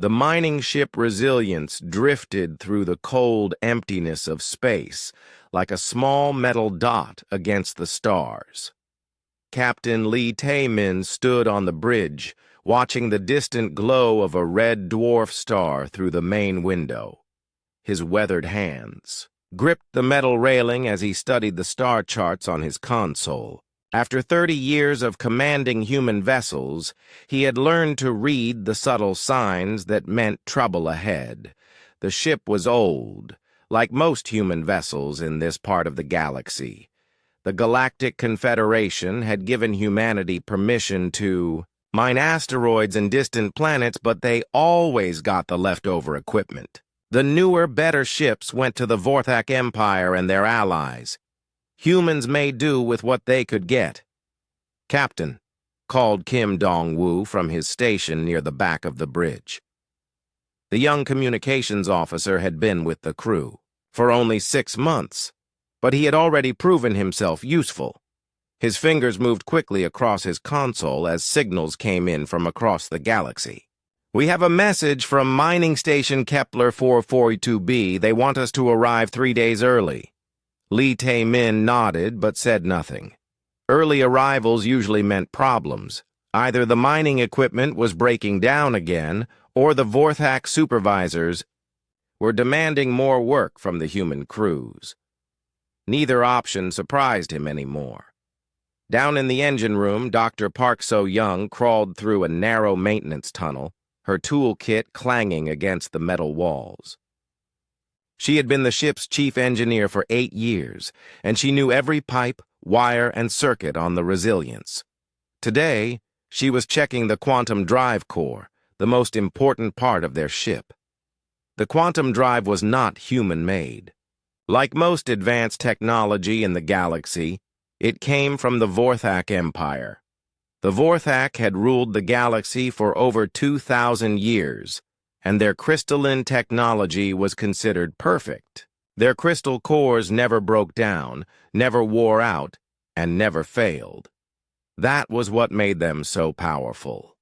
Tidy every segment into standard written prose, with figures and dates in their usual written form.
The mining ship Resilience drifted through the cold emptiness of space, like a small metal dot against the stars. Captain Lee Tae-min stood on the bridge, watching the distant glow of a red dwarf star through the main window. His weathered hands gripped the metal railing as he studied the star charts on his console. After 30 years of commanding human vessels, he had learned to read the subtle signs that meant trouble ahead. The ship was old, like most human vessels in this part of the galaxy. The Galactic Confederation had given humanity permission to mine asteroids and distant planets, but they always got the leftover equipment. The newer, better ships went to the Vorthak Empire and their allies. Humans made do with what they could get. "Captain," called Kim Dong-woo from his station near the back of the bridge. The young communications officer had been with the crew for only 6 months, but he had already proven himself useful. His fingers moved quickly across his console as signals came in from across the galaxy. "We have a message from Mining Station Kepler 442b. They want us to arrive 3 days early." Lee Tae-min nodded but said nothing. Early arrivals usually meant problems. Either the mining equipment was breaking down again, or the Vorthak supervisors were demanding more work from the human crews. Neither option surprised him anymore. Down in the engine room, Dr. Park So-young crawled through a narrow maintenance tunnel, her toolkit clanging against the metal walls. She had been the ship's chief engineer for 8 years, and she knew every pipe, wire, and circuit on the Resilience. Today, she was checking the quantum drive core, the most important part of their ship. The quantum drive was not human-made. Like most advanced technology in the galaxy, it came from the Vorthak Empire. The Vorthak had ruled the galaxy for over 2,000 years, and their crystalline technology was considered perfect. Their crystal cores never broke down, never wore out, and never failed. That was what made them so powerful.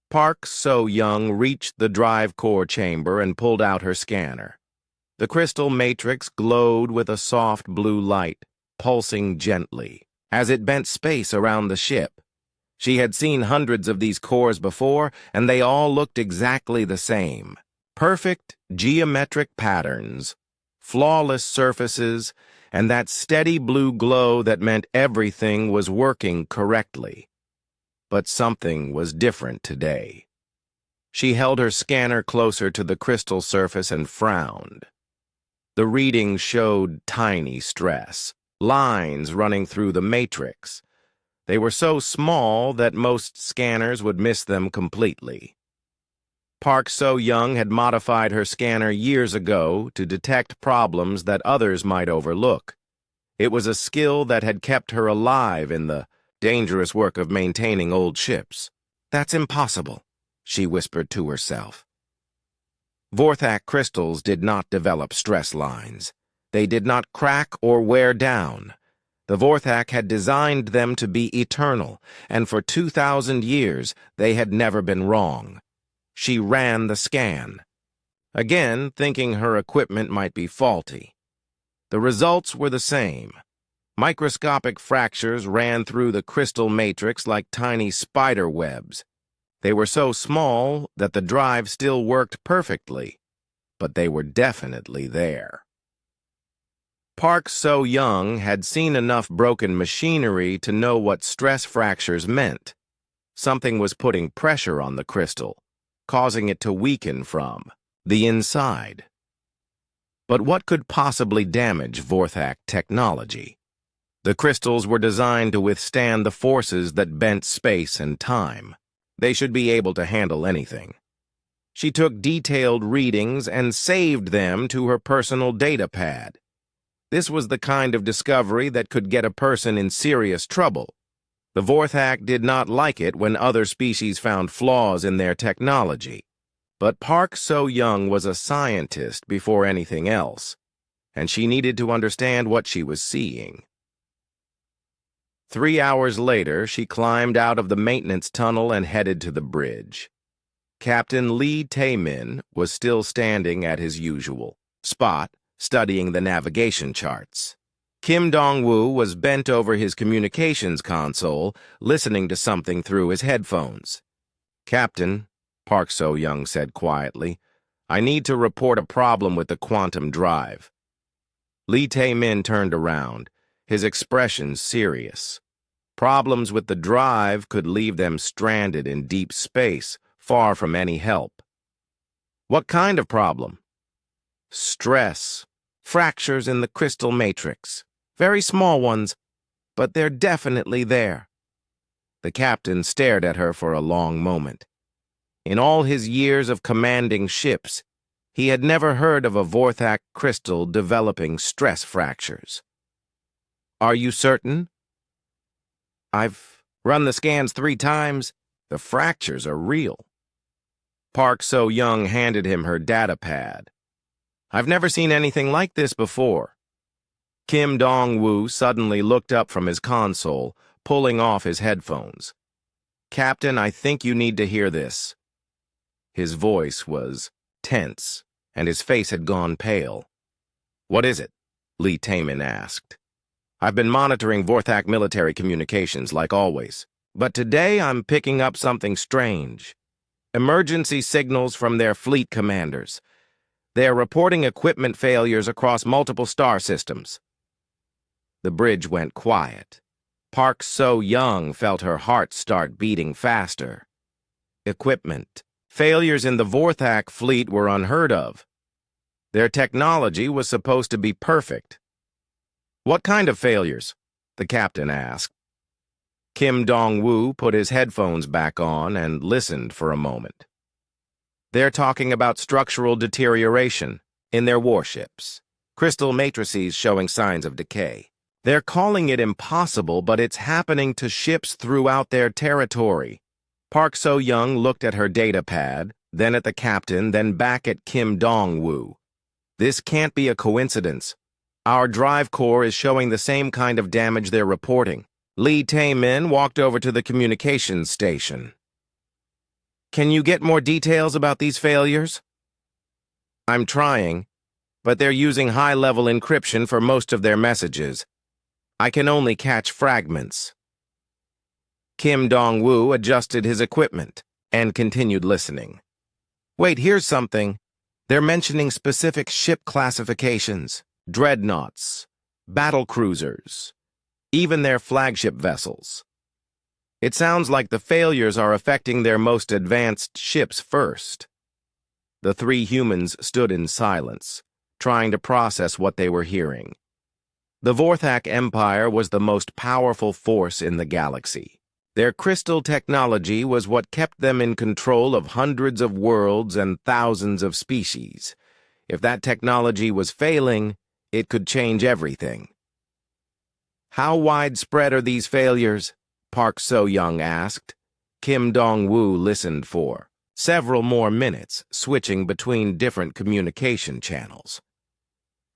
Park So-young reached the drive core chamber and pulled out her scanner. The crystal matrix glowed with a soft blue light, pulsing gently, as it bent space around the ship. She had seen hundreds of these cores before, and they all looked exactly the same. Perfect geometric patterns, flawless surfaces, and that steady blue glow that meant everything was working correctly. But something was different today. She held her scanner closer to the crystal surface and frowned. The readings showed tiny stress, lines running through the matrix. They were so small that most scanners would miss them completely. Park So-young had modified her scanner years ago to detect problems that others might overlook. It was a skill that had kept her alive in the dangerous work of maintaining old ships. "That's impossible," she whispered to herself. Vorthak crystals did not develop stress lines. They did not crack or wear down. The Vorthak had designed them to be eternal, and for 2,000 years they had never been wrong. She ran the scan, again thinking her equipment might be faulty. The results were the same. Microscopic fractures ran through the crystal matrix like tiny spider webs. They were so small that the drive still worked perfectly, but they were definitely there. Park So-young had seen enough broken machinery to know what stress fractures meant. Something was putting pressure on the crystal, causing it to weaken from the inside. But what could possibly damage Vorthak technology? The crystals were designed to withstand the forces that bent space and time. They should be able to handle anything. She took detailed readings and saved them to her personal data pad. This was the kind of discovery that could get a person in serious trouble. The Vorthak did not like it when other species found flaws in their technology. But Park So-young was a scientist before anything else, and she needed to understand what she was seeing. 3 hours later, she climbed out of the maintenance tunnel and headed to the bridge. Captain Lee Tae-min was still standing at his usual spot, studying the navigation charts. Kim Dong-woo was bent over his communications console, listening to something through his headphones. "Captain," Park So-young said quietly, "I need to report a problem with the quantum drive." Lee Tae-min turned around, his expression serious. Problems with the drive could leave them stranded in deep space, far from any help. "What kind of problem?" "Stress. Fractures in the crystal matrix. Very small ones, but they're definitely there." The captain stared at her for a long moment. In all his years of commanding ships, he had never heard of a Vorthak crystal developing stress fractures. "Are you certain?" "I've run the scans 3 times. The fractures are real." Park So-young handed him her data pad. "I've never seen anything like this before." Kim Dong-woo suddenly looked up from his console, pulling off his headphones. "Captain, I think you need to hear this." His voice was tense, and his face had gone pale. "What is it?" Lee Tae-min asked. "I've been monitoring Vorthak military communications like always, but today I'm picking up something strange. Emergency signals from their fleet commanders. They are reporting equipment failures across multiple star systems." The bridge went quiet. Park So-young felt her heart start beating faster. Equipment failures in the Vorthak fleet were unheard of. Their technology was supposed to be perfect. "What kind of failures?" the captain asked. Kim Dong-woo put his headphones back on and listened for a moment. "They're talking about structural deterioration in their warships. Crystal matrices showing signs of decay. They're calling it impossible, but it's happening to ships throughout their territory." Park So-young looked at her data pad, then at the captain, then back at Kim Dong-woo. "This can't be a coincidence. Our drive core is showing the same kind of damage they're reporting." Lee Tae-min walked over to the communications station. "Can you get more details about these failures?" "I'm trying, but they're using high-level encryption for most of their messages. I can only catch fragments." Kim Dong-woo adjusted his equipment and continued listening. "Wait, here's something. They're mentioning specific ship classifications, dreadnoughts, battle cruisers, even their flagship vessels. It sounds like the failures are affecting their most advanced ships first." The 3 humans stood in silence, trying to process what they were hearing. The Vorthak Empire was the most powerful force in the galaxy. Their crystal technology was what kept them in control of hundreds of worlds and thousands of species. If that technology was failing, it could change everything. "How widespread are these failures?" Park So-young asked. Kim Dong-woo listened for several more minutes, switching between different communication channels.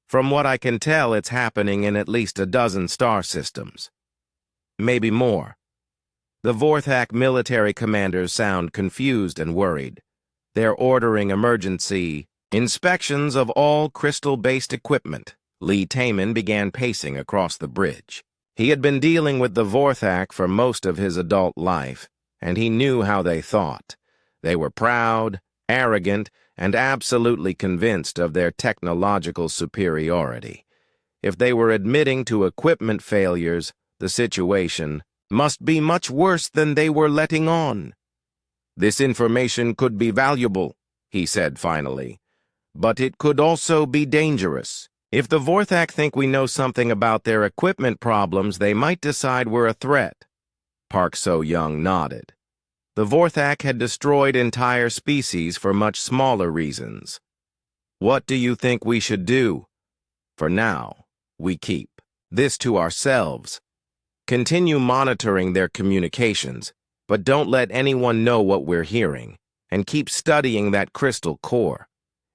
"From what I can tell, it's happening in at least a dozen star systems. Maybe more." The Vorthak military commanders sound confused and worried. They're ordering emergency inspections of all crystal-based equipment. Lee Tae-min began pacing across the bridge. He had been dealing with the Vorthak for most of his adult life, and he knew how they thought. They were proud, arrogant, and absolutely convinced of their technological superiority. If they were admitting to equipment failures, the situation must be much worse than they were letting on. "This information could be valuable," he said finally, "but it could also be dangerous. If the Vorthak think we know something about their equipment problems, they might decide we're a threat." Park So-young nodded. The Vorthak had destroyed entire species for much smaller reasons. "What do you think we should do?" "For now, we keep this to ourselves. Continue monitoring their communications, but don't let anyone know what we're hearing, and keep studying that crystal core.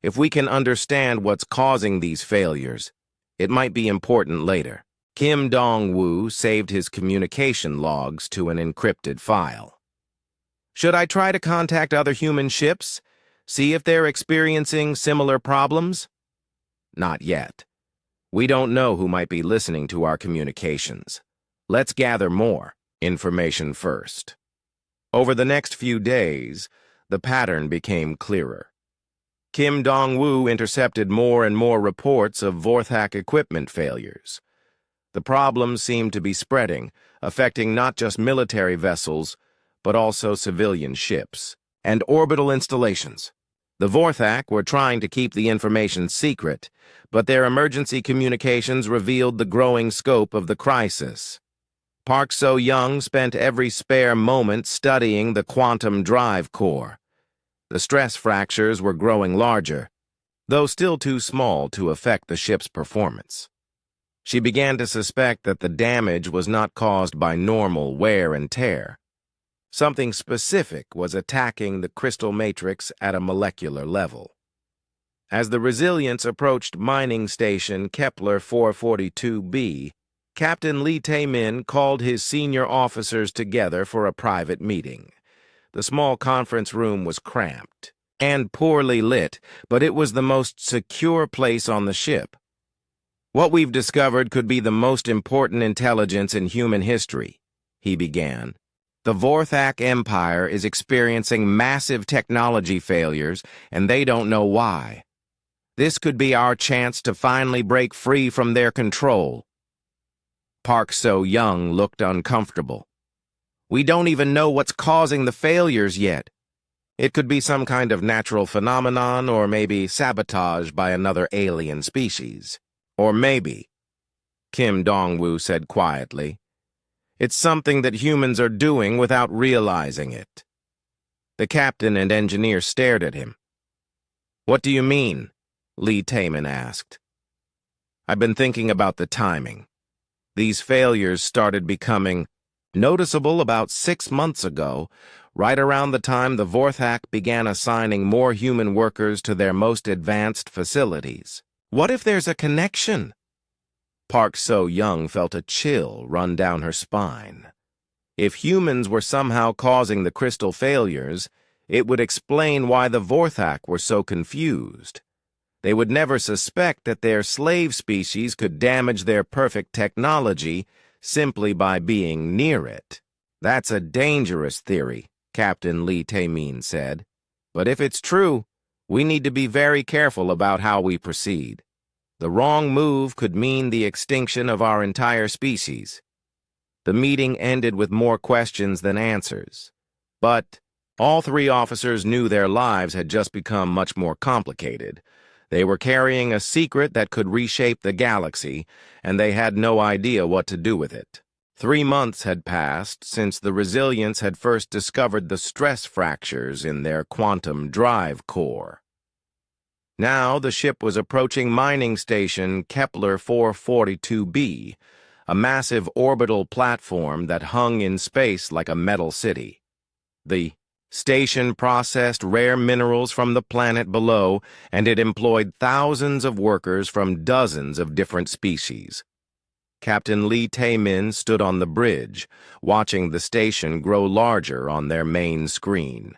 If we can understand what's causing these failures, it might be important later." Kim Dong-woo saved his communication logs to an encrypted file. Should I try to contact other human ships? See if they're experiencing similar problems? Not yet. We don't know who might be listening to our communications. Let's gather more information first. Over the next few days, the pattern became clearer. Kim Dong-woo intercepted more and more reports of Vorthak equipment failures. The problems seemed to be spreading, affecting not just military vessels, but also civilian ships and orbital installations. The Vorthak were trying to keep the information secret, but their emergency communications revealed the growing scope of the crisis. Park So-young spent every spare moment studying the quantum drive core. The stress fractures were growing larger, though still too small to affect the ship's performance. She began to suspect that the damage was not caused by normal wear and tear. Something specific was attacking the crystal matrix at a molecular level. As the Resilience approached mining station Kepler 442b, Captain Lee Tae-min called his senior officers together for a private meeting. The small conference room was cramped and poorly lit, but it was the most secure place on the ship. "What we've discovered could be the most important intelligence in human history," he began. "The Vorthak Empire is experiencing massive technology failures, and they don't know why. This could be our chance to finally break free from their control." Park So-young looked uncomfortable. "We don't even know what's causing the failures yet. It could be some kind of natural phenomenon, or maybe sabotage by another alien species. Or maybe," Kim Dong-woo said quietly, "it's something that humans are doing without realizing it." The captain and engineer stared at him. "What do you mean?" Lee Tae-min asked. "I've been thinking about the timing. These failures started becoming noticeable about 6 months ago, right around the time the Vorthak began assigning more human workers to their most advanced facilities. What if there's a connection?" Park So-young felt a chill run down her spine. If humans were somehow causing the crystal failures, it would explain why the Vorthak were so confused. They would never suspect that their slave species could damage their perfect technology simply by being near it. "That's a dangerous theory," Captain Lee Tae-min said. "But if it's true, we need to be very careful about how we proceed. The wrong move could mean the extinction of our entire species." The meeting ended with more questions than answers. But all three officers knew their lives had just become much more complicated. They were carrying a secret that could reshape the galaxy, and they had no idea what to do with it. 3 months had passed since the Resilience had first discovered the stress fractures in their quantum drive core. Now the ship was approaching mining station Kepler 442b, a massive orbital platform that hung in space like a metal city. The station processed rare minerals from the planet below, and it employed thousands of workers from dozens of different species. Captain Lee Tae-min stood on the bridge, watching the station grow larger on their main screen.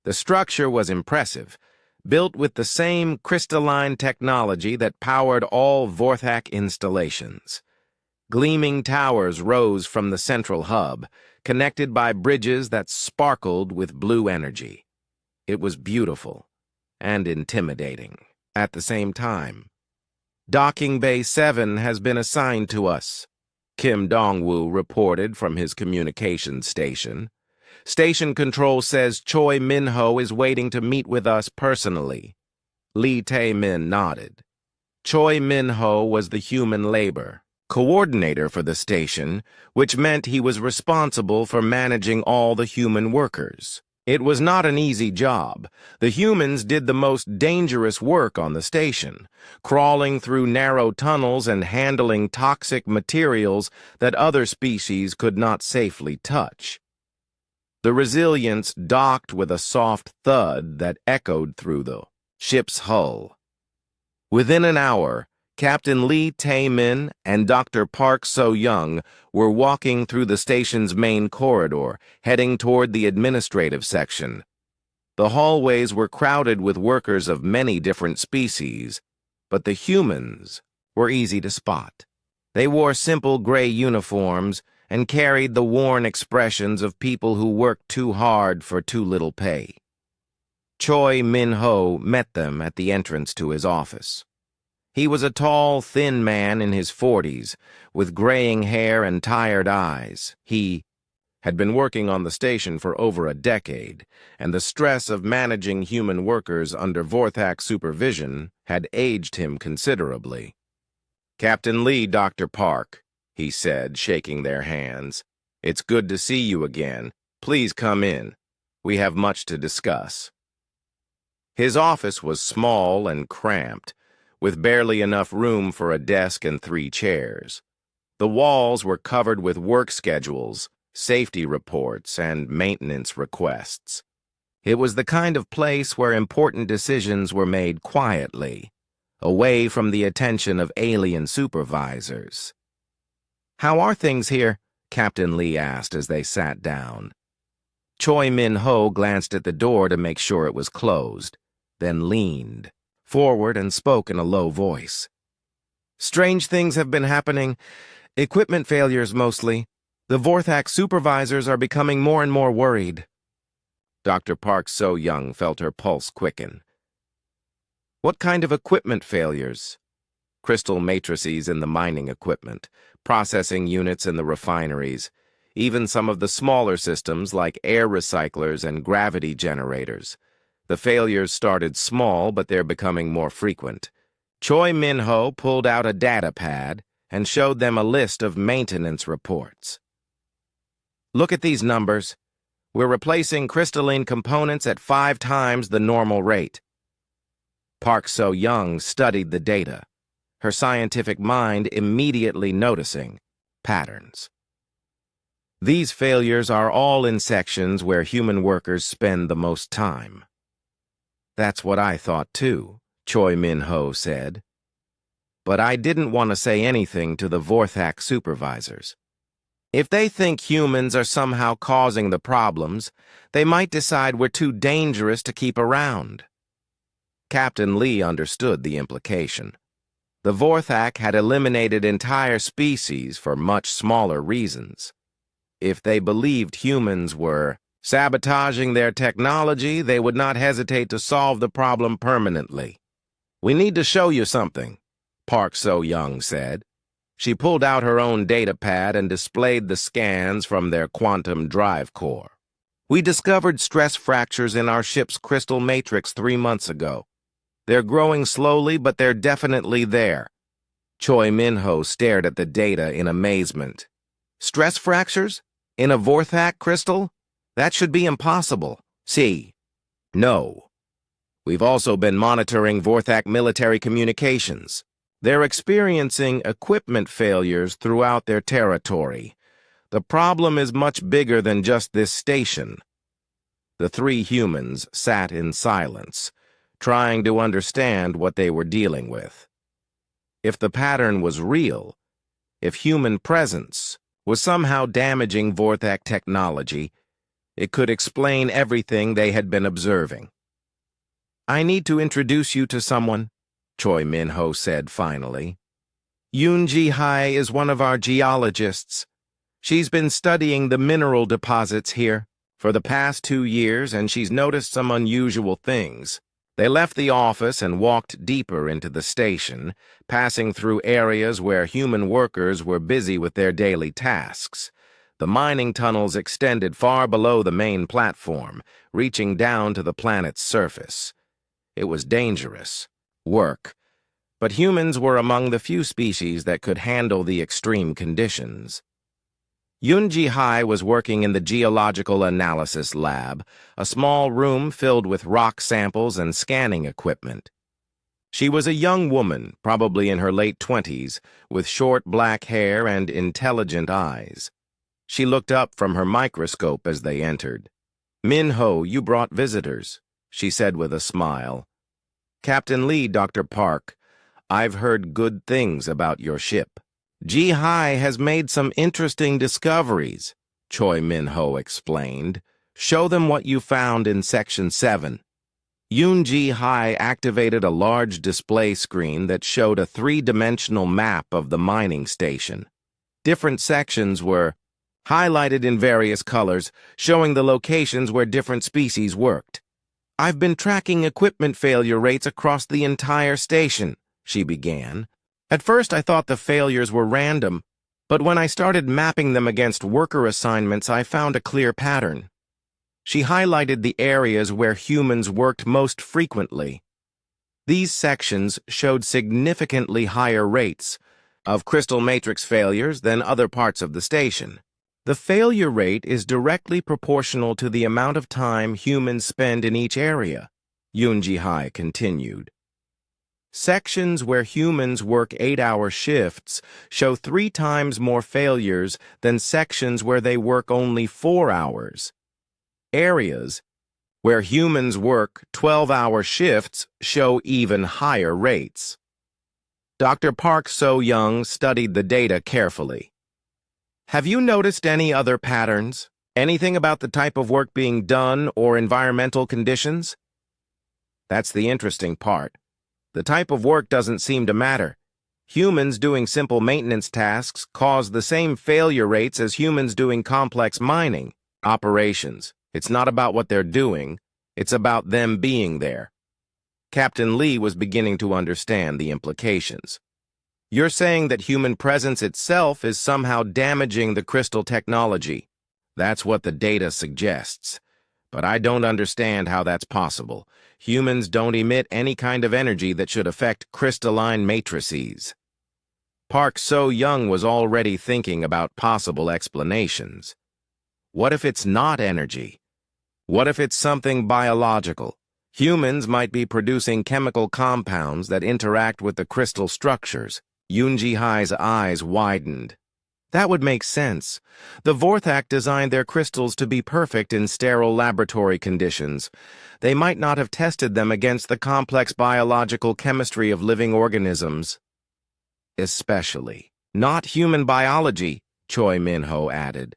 The structure was impressive, built with the same crystalline technology that powered all Vorthak installations. Gleaming towers rose from the central hub, connected by bridges that sparkled with blue energy. It was beautiful and intimidating at the same time. "Docking Bay 7 has been assigned to us," Kim Dong-woo reported from his communications station. "Station control says Choi Min-ho is waiting to meet with us personally." Lee Tae-min nodded. Choi Min-ho was the human labor coordinator for the station, which meant he was responsible for managing all the human workers. It was not an easy job. The humans did the most dangerous work on the station, crawling through narrow tunnels and handling toxic materials that other species could not safely touch. The Resilience docked with a soft thud that echoed through the ship's hull. Within an hour, Captain Lee Tae-min and Dr. Park So-young were walking through the station's main corridor, heading toward the administrative section. The hallways were crowded with workers of many different species, but the humans were easy to spot. They wore simple gray uniforms and carried the worn expressions of people who worked too hard for too little pay. Choi Min-ho met them at the entrance to his office. He was a tall, thin man in his 40s, with graying hair and tired eyes. He had been working on the station for over a decade, and the stress of managing human workers under Vorthak supervision had aged him considerably. "Captain Lee, Dr. Park," he said, shaking their hands. "It's good to see you again. Please come in. We have much to discuss." His office was small and cramped, with barely enough room for a desk and 3 chairs. The walls were covered with work schedules, safety reports, and maintenance requests. It was the kind of place where important decisions were made quietly, away from the attention of alien supervisors. "How are things here?" Captain Lee asked as they sat down. Choi Min-ho glanced at the door to make sure it was closed, then leaned forward and spoke in a low voice. "Strange things have been happening. Equipment failures mostly. The Vorthak supervisors are becoming more and more worried." Dr. Park So-young felt her pulse quicken. "What kind of equipment failures?" "Crystal matrices in the mining equipment, processing units in the refineries, even some of the smaller systems like air recyclers and gravity generators. The failures started small, but they're becoming more frequent." Choi Min-ho pulled out a data pad and showed them a list of maintenance reports. "Look at these numbers. We're replacing crystalline components at 5 times the normal rate." Park So-young studied the data, her scientific mind immediately noticing patterns. "These failures are all in sections where human workers spend the most time." "That's what I thought too," Choi Min-ho said. "But I didn't want to say anything to the Vorthak supervisors. If they think humans are somehow causing the problems, they might decide we're too dangerous to keep around." Captain Lee understood the implication. The Vorthak had eliminated entire species for much smaller reasons. If they believed humans were sabotaging their technology, they would not hesitate to solve the problem permanently. "We need to show you something," Park So-young said. She pulled out her own data pad and displayed the scans from their quantum drive core. "We discovered stress fractures in our ship's crystal matrix 3 months ago. They're growing slowly, but they're definitely there." Choi Min-ho stared at the data in amazement. "Stress fractures? In a Vorthak crystal? That should be impossible." "See. No. We've also been monitoring Vorthak military communications. They're experiencing equipment failures throughout their territory. The problem is much bigger than just this station." The 3 humans sat in silence, trying to understand what they were dealing with. If the pattern was real, if human presence was somehow damaging Vorthak technology, it could explain everything they had been observing. "I need to introduce you to someone," Choi Min-ho said finally. "Yoon-ji-hai is one of our geologists. She's been studying the mineral deposits here for the past 2 years, and she's noticed some unusual things." They left the office and walked deeper into the station, passing through areas where human workers were busy with their daily tasks. The mining tunnels extended far below the main platform, reaching down to the planet's surface. It was dangerous work, but humans were among the few species that could handle the extreme conditions. Yoon-ji-hai was working in the Geological Analysis Lab, a small room filled with rock samples and scanning equipment. She was a young woman, probably in her late 20s, with short black hair and intelligent eyes. She looked up from her microscope as they entered. "Min-ho, you brought visitors," she said with a smile. "Captain Lee, Dr. Park, I've heard good things about your ship. Ji-Hai has made some interesting discoveries, Choi Min-ho explained. Show them what you found in Section 7. Yoon Ji-Hai activated a large display screen that showed a three-dimensional map of the mining station. Different sections were highlighted in various colors, showing the locations where different species worked. I've been tracking equipment failure rates across the entire station, she began. At first I thought the failures were random, but when I started mapping them against worker assignments, I found a clear pattern. She highlighted the areas where humans worked most frequently. These sections showed significantly higher rates of crystal matrix failures than other parts of the station. The failure rate is directly proportional to the amount of time humans spend in each area, Yoon Ji-Hai continued. Sections where humans work 8-hour shifts show 3 times more failures than sections where they work only 4 hours. Areas where humans work 12-hour shifts show even higher rates. Dr. Park So-young studied the data carefully. Have you noticed any other patterns? Anything about the type of work being done or environmental conditions? That's the interesting part. The type of work doesn't seem to matter. Humans doing simple maintenance tasks cause the same failure rates as humans doing complex mining operations. It's not about what they're doing, it's about them being there. Captain Lee was beginning to understand the implications. You're saying that human presence itself is somehow damaging the crystal technology. That's what the data suggests. But I don't understand how that's possible. Humans don't emit any kind of energy that should affect crystalline matrices. Park So-young was already thinking about possible explanations. What if it's not energy? What if it's something biological? Humans might be producing chemical compounds that interact with the crystal structures. Yoon Ji-Hai's eyes widened. That would make sense. The Vorthak designed their crystals to be perfect in sterile laboratory conditions. They might not have tested them against the complex biological chemistry of living organisms. Especially not human biology, Choi Min-ho added.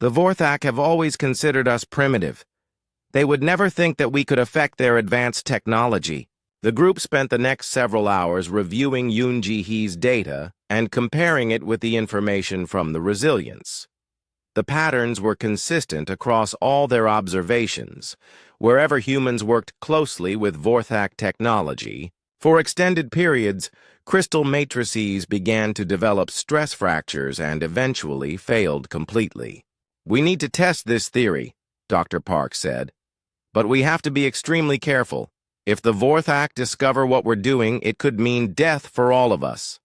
The Vorthak have always considered us primitive. They would never think that we could affect their advanced technology. The group spent the next several hours reviewing Yoon Ji-Hee's data and comparing it with the information from the resilience. The patterns were consistent across all their observations. Wherever humans worked closely with Vorthak technology, for extended periods, crystal matrices began to develop stress fractures and eventually failed completely. We need to test this theory, Dr. Park said. But we have to be extremely careful. If the Vorthak discover what we're doing, it could mean death for all of us.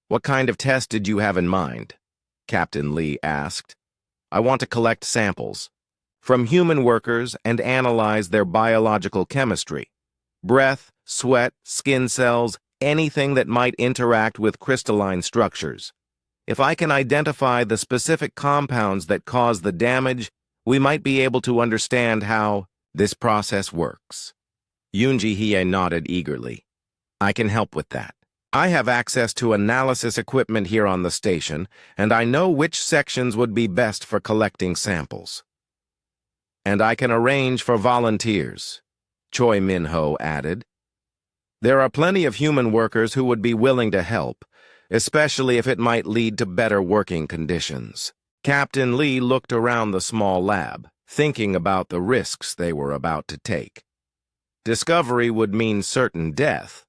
What kind of test did you have in mind? Captain Lee asked. I want to collect samples from human workers and analyze their biological chemistry. Breath, sweat, skin cells, anything that might interact with crystalline structures. If I can identify the specific compounds that cause the damage, we might be able to understand how this process works. Yoon Ji-Hee nodded eagerly. I can help with that. I have access to analysis equipment here on the station, and I know which sections would be best for collecting samples. And I can arrange for volunteers, Choi Min-ho added. There are plenty of human workers who would be willing to help, especially if it might lead to better working conditions. Captain Lee looked around the small lab, thinking about the risks they were about to take. Discovery would mean certain death,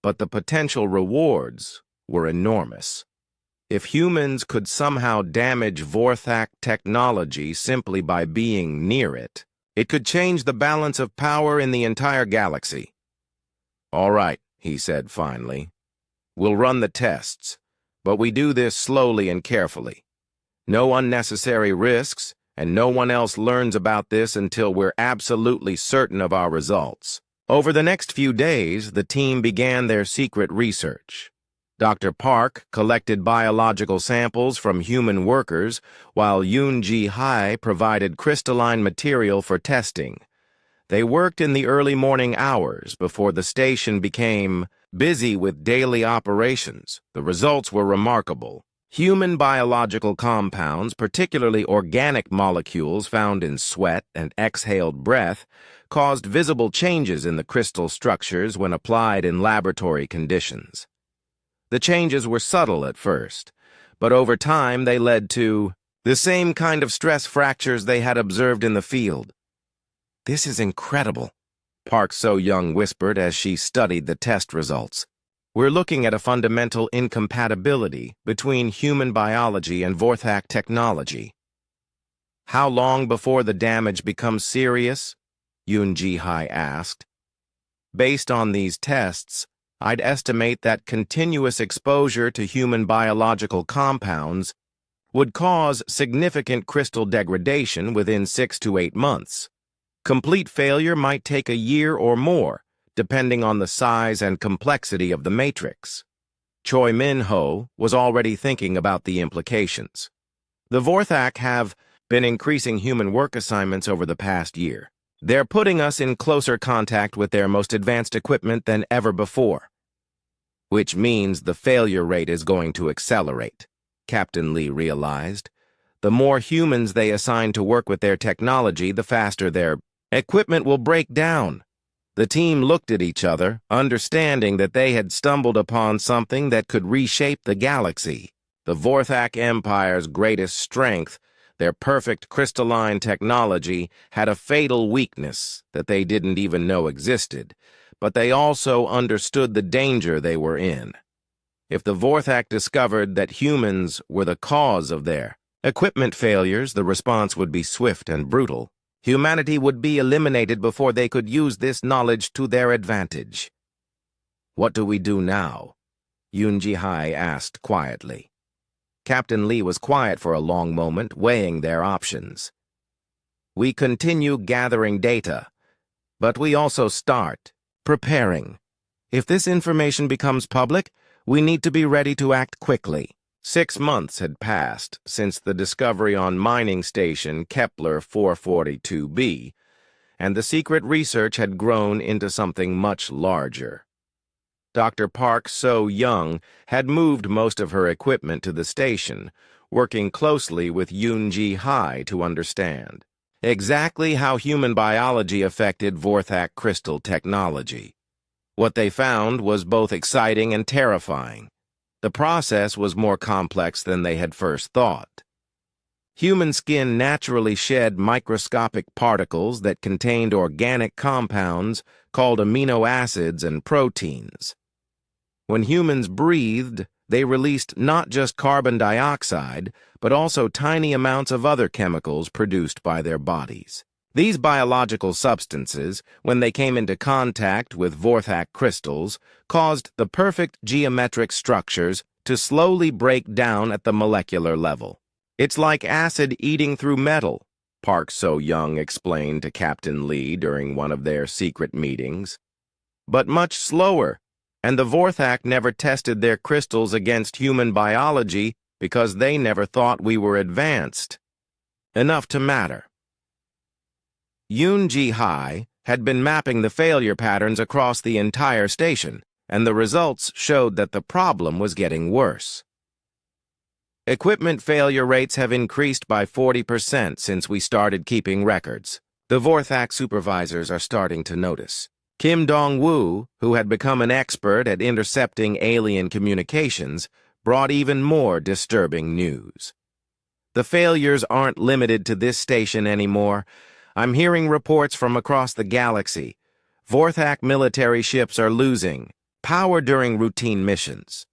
but the potential rewards were enormous. If humans could somehow damage Vorthak technology simply by being near it, it could change the balance of power in the entire galaxy. All right, he said finally. We'll run the tests, but we do this slowly and carefully. No unnecessary risks, and no one else learns about this until we're absolutely certain of our results. Over the next few days, the team began their secret research. Dr. Park collected biological samples from human workers, while Yoon Ji-Hai provided crystalline material for testing. They worked in the early morning hours before the station became busy with daily operations. The results were remarkable. Human biological compounds, particularly organic molecules found in sweat and exhaled breath, caused visible changes in the crystal structures when applied in laboratory conditions. The changes were subtle at first, but over time they led to the same kind of stress fractures they had observed in the field. "This is incredible," Park So-young whispered as she studied the test results. "We're looking at a fundamental incompatibility between human biology and Vorthak technology." "How long before the damage becomes serious?" Yoon-ji-hai asked. "Based on these tests, I'd estimate that continuous exposure to human biological compounds would cause significant crystal degradation within 6 to 8 months. Complete failure might take a year or more, depending on the size and complexity of the matrix." Choi Min-ho was already thinking about the implications. "The Vorthak have been increasing human work assignments over the past year. They're putting us in closer contact with their most advanced equipment than ever before." "Which means the failure rate is going to accelerate," Captain Lee realized. "The more humans they assign to work with their technology, the faster their equipment will break down." The team looked at each other, understanding that they had stumbled upon something that could reshape the galaxy. The Vorthak Empire's greatest strength, their perfect crystalline technology, had a fatal weakness that they didn't even know existed, but they also understood the danger they were in. If the Vorthak discovered that humans were the cause of their equipment failures, the response would be swift and brutal. Humanity would be eliminated before they could use this knowledge to their advantage. "What do we do now?" Yoon-ji-hai asked quietly. Captain Lee was quiet for a long moment, weighing their options. "We continue gathering data, but we also start preparing. If this information becomes public, we need to be ready to act quickly." 6 months had passed since the discovery on mining station Kepler 442b, and the secret research had grown into something much larger. Dr. Park So-young had moved most of her equipment to the station, working closely with Yoon-ji-hai to understand exactly how human biology affected Vorthak crystal technology. What they found was both exciting and terrifying. The process was more complex than they had first thought. Human skin naturally shed microscopic particles that contained organic compounds called amino acids and proteins. When humans breathed, they released not just carbon dioxide, but also tiny amounts of other chemicals produced by their bodies. These biological substances, when they came into contact with Vorthak crystals, caused the perfect geometric structures to slowly break down at the molecular level. "It's like acid eating through metal," Park So-young explained to Captain Lee during one of their secret meetings. "But much slower, and the Vorthak never tested their crystals against human biology because they never thought we were advanced enough to matter." Yoon-ji-hai had been mapping the failure patterns across the entire station, and the results showed that the problem was getting worse. "Equipment failure rates have increased by 40% since we started keeping records. The Vorthak supervisors are starting to notice." Kim Dong-woo, who had become an expert at intercepting alien communications, brought even more disturbing news. "The failures aren't limited to this station anymore. I'm hearing reports from across the galaxy. Vorthak military ships are losing power during routine missions.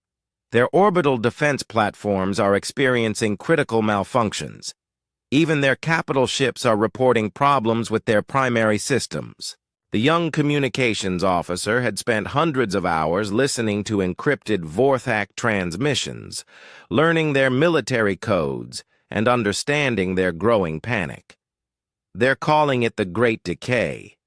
Their orbital defense platforms are experiencing critical malfunctions. Even their capital ships are reporting problems with their primary systems." The young communications officer had spent hundreds of hours listening to encrypted Vorthak transmissions, learning their military codes, and understanding their growing panic. "They're calling it the Great Decay.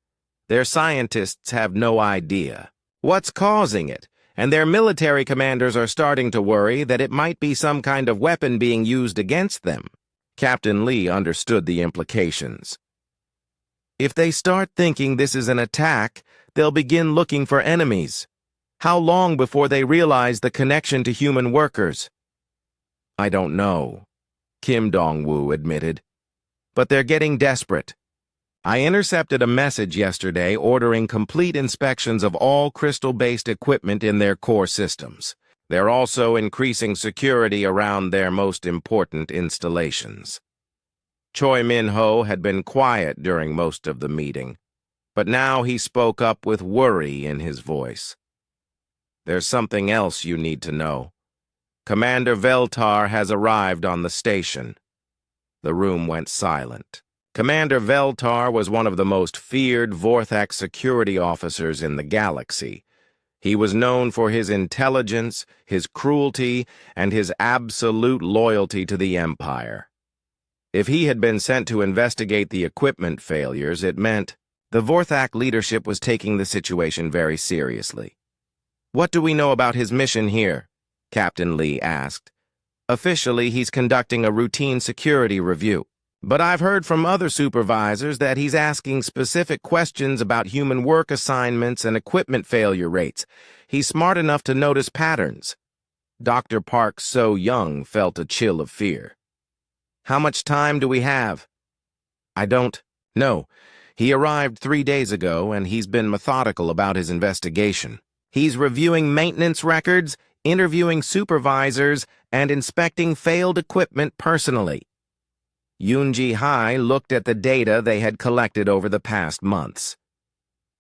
Their scientists have no idea what's causing it, and their military commanders are starting to worry that it might be some kind of weapon being used against them." Captain Lee understood the implications. If they start thinking this is an attack, they'll begin looking for enemies. How long before they realize the connection to human workers? I don't know, Kim Dong-woo admitted. But they're getting desperate. I intercepted a message yesterday ordering complete inspections of all crystal-based equipment in their core systems. They're also increasing security around their most important installations. Choi Min-ho had been quiet during most of the meeting, but now he spoke up with worry in his voice. There's something else you need to know. Commander Veltar has arrived on the station. The room went silent. Commander Veltar was one of the most feared Vorthak security officers in the galaxy. He was known for his intelligence, his cruelty, and his absolute loyalty to the Empire. If he had been sent to investigate the equipment failures, it meant the Vorthak leadership was taking the situation very seriously. What do we know about his mission here? Captain Lee asked. Officially, he's conducting a routine security review. But I've heard from other supervisors that he's asking specific questions about human work assignments and equipment failure rates. He's smart enough to notice patterns. Dr. Park So-young felt a chill of fear. How much time do we have? I don't know. He arrived 3 days ago, and he's been methodical about his investigation. He's reviewing maintenance records, interviewing supervisors, and inspecting failed equipment personally. Yoon-ji-hai looked at the data they had collected over the past months.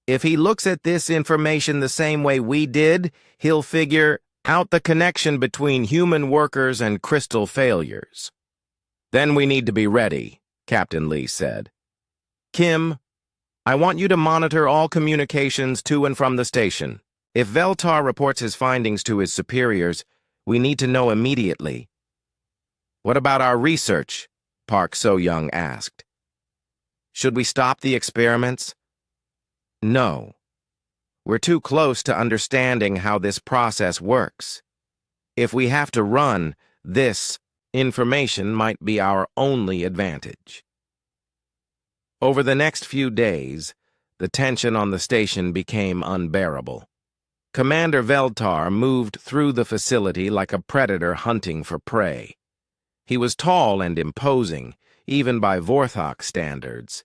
If he looks at this information the same way we did, he'll figure out the connection between human workers and crystal failures. Then we need to be ready, Captain Lee said. Kim, I want you to monitor all communications to and from the station. If Veltar reports his findings to his superiors, we need to know immediately. What about our research? Park So-young asked. Should we stop the experiments? No. We're too close to understanding how this process works. If we have to run, this information might be our only advantage. Over the next few days, the tension on the station became unbearable. Commander Veltar moved through the facility like a predator hunting for prey. He was tall and imposing, even by Vorthok standards,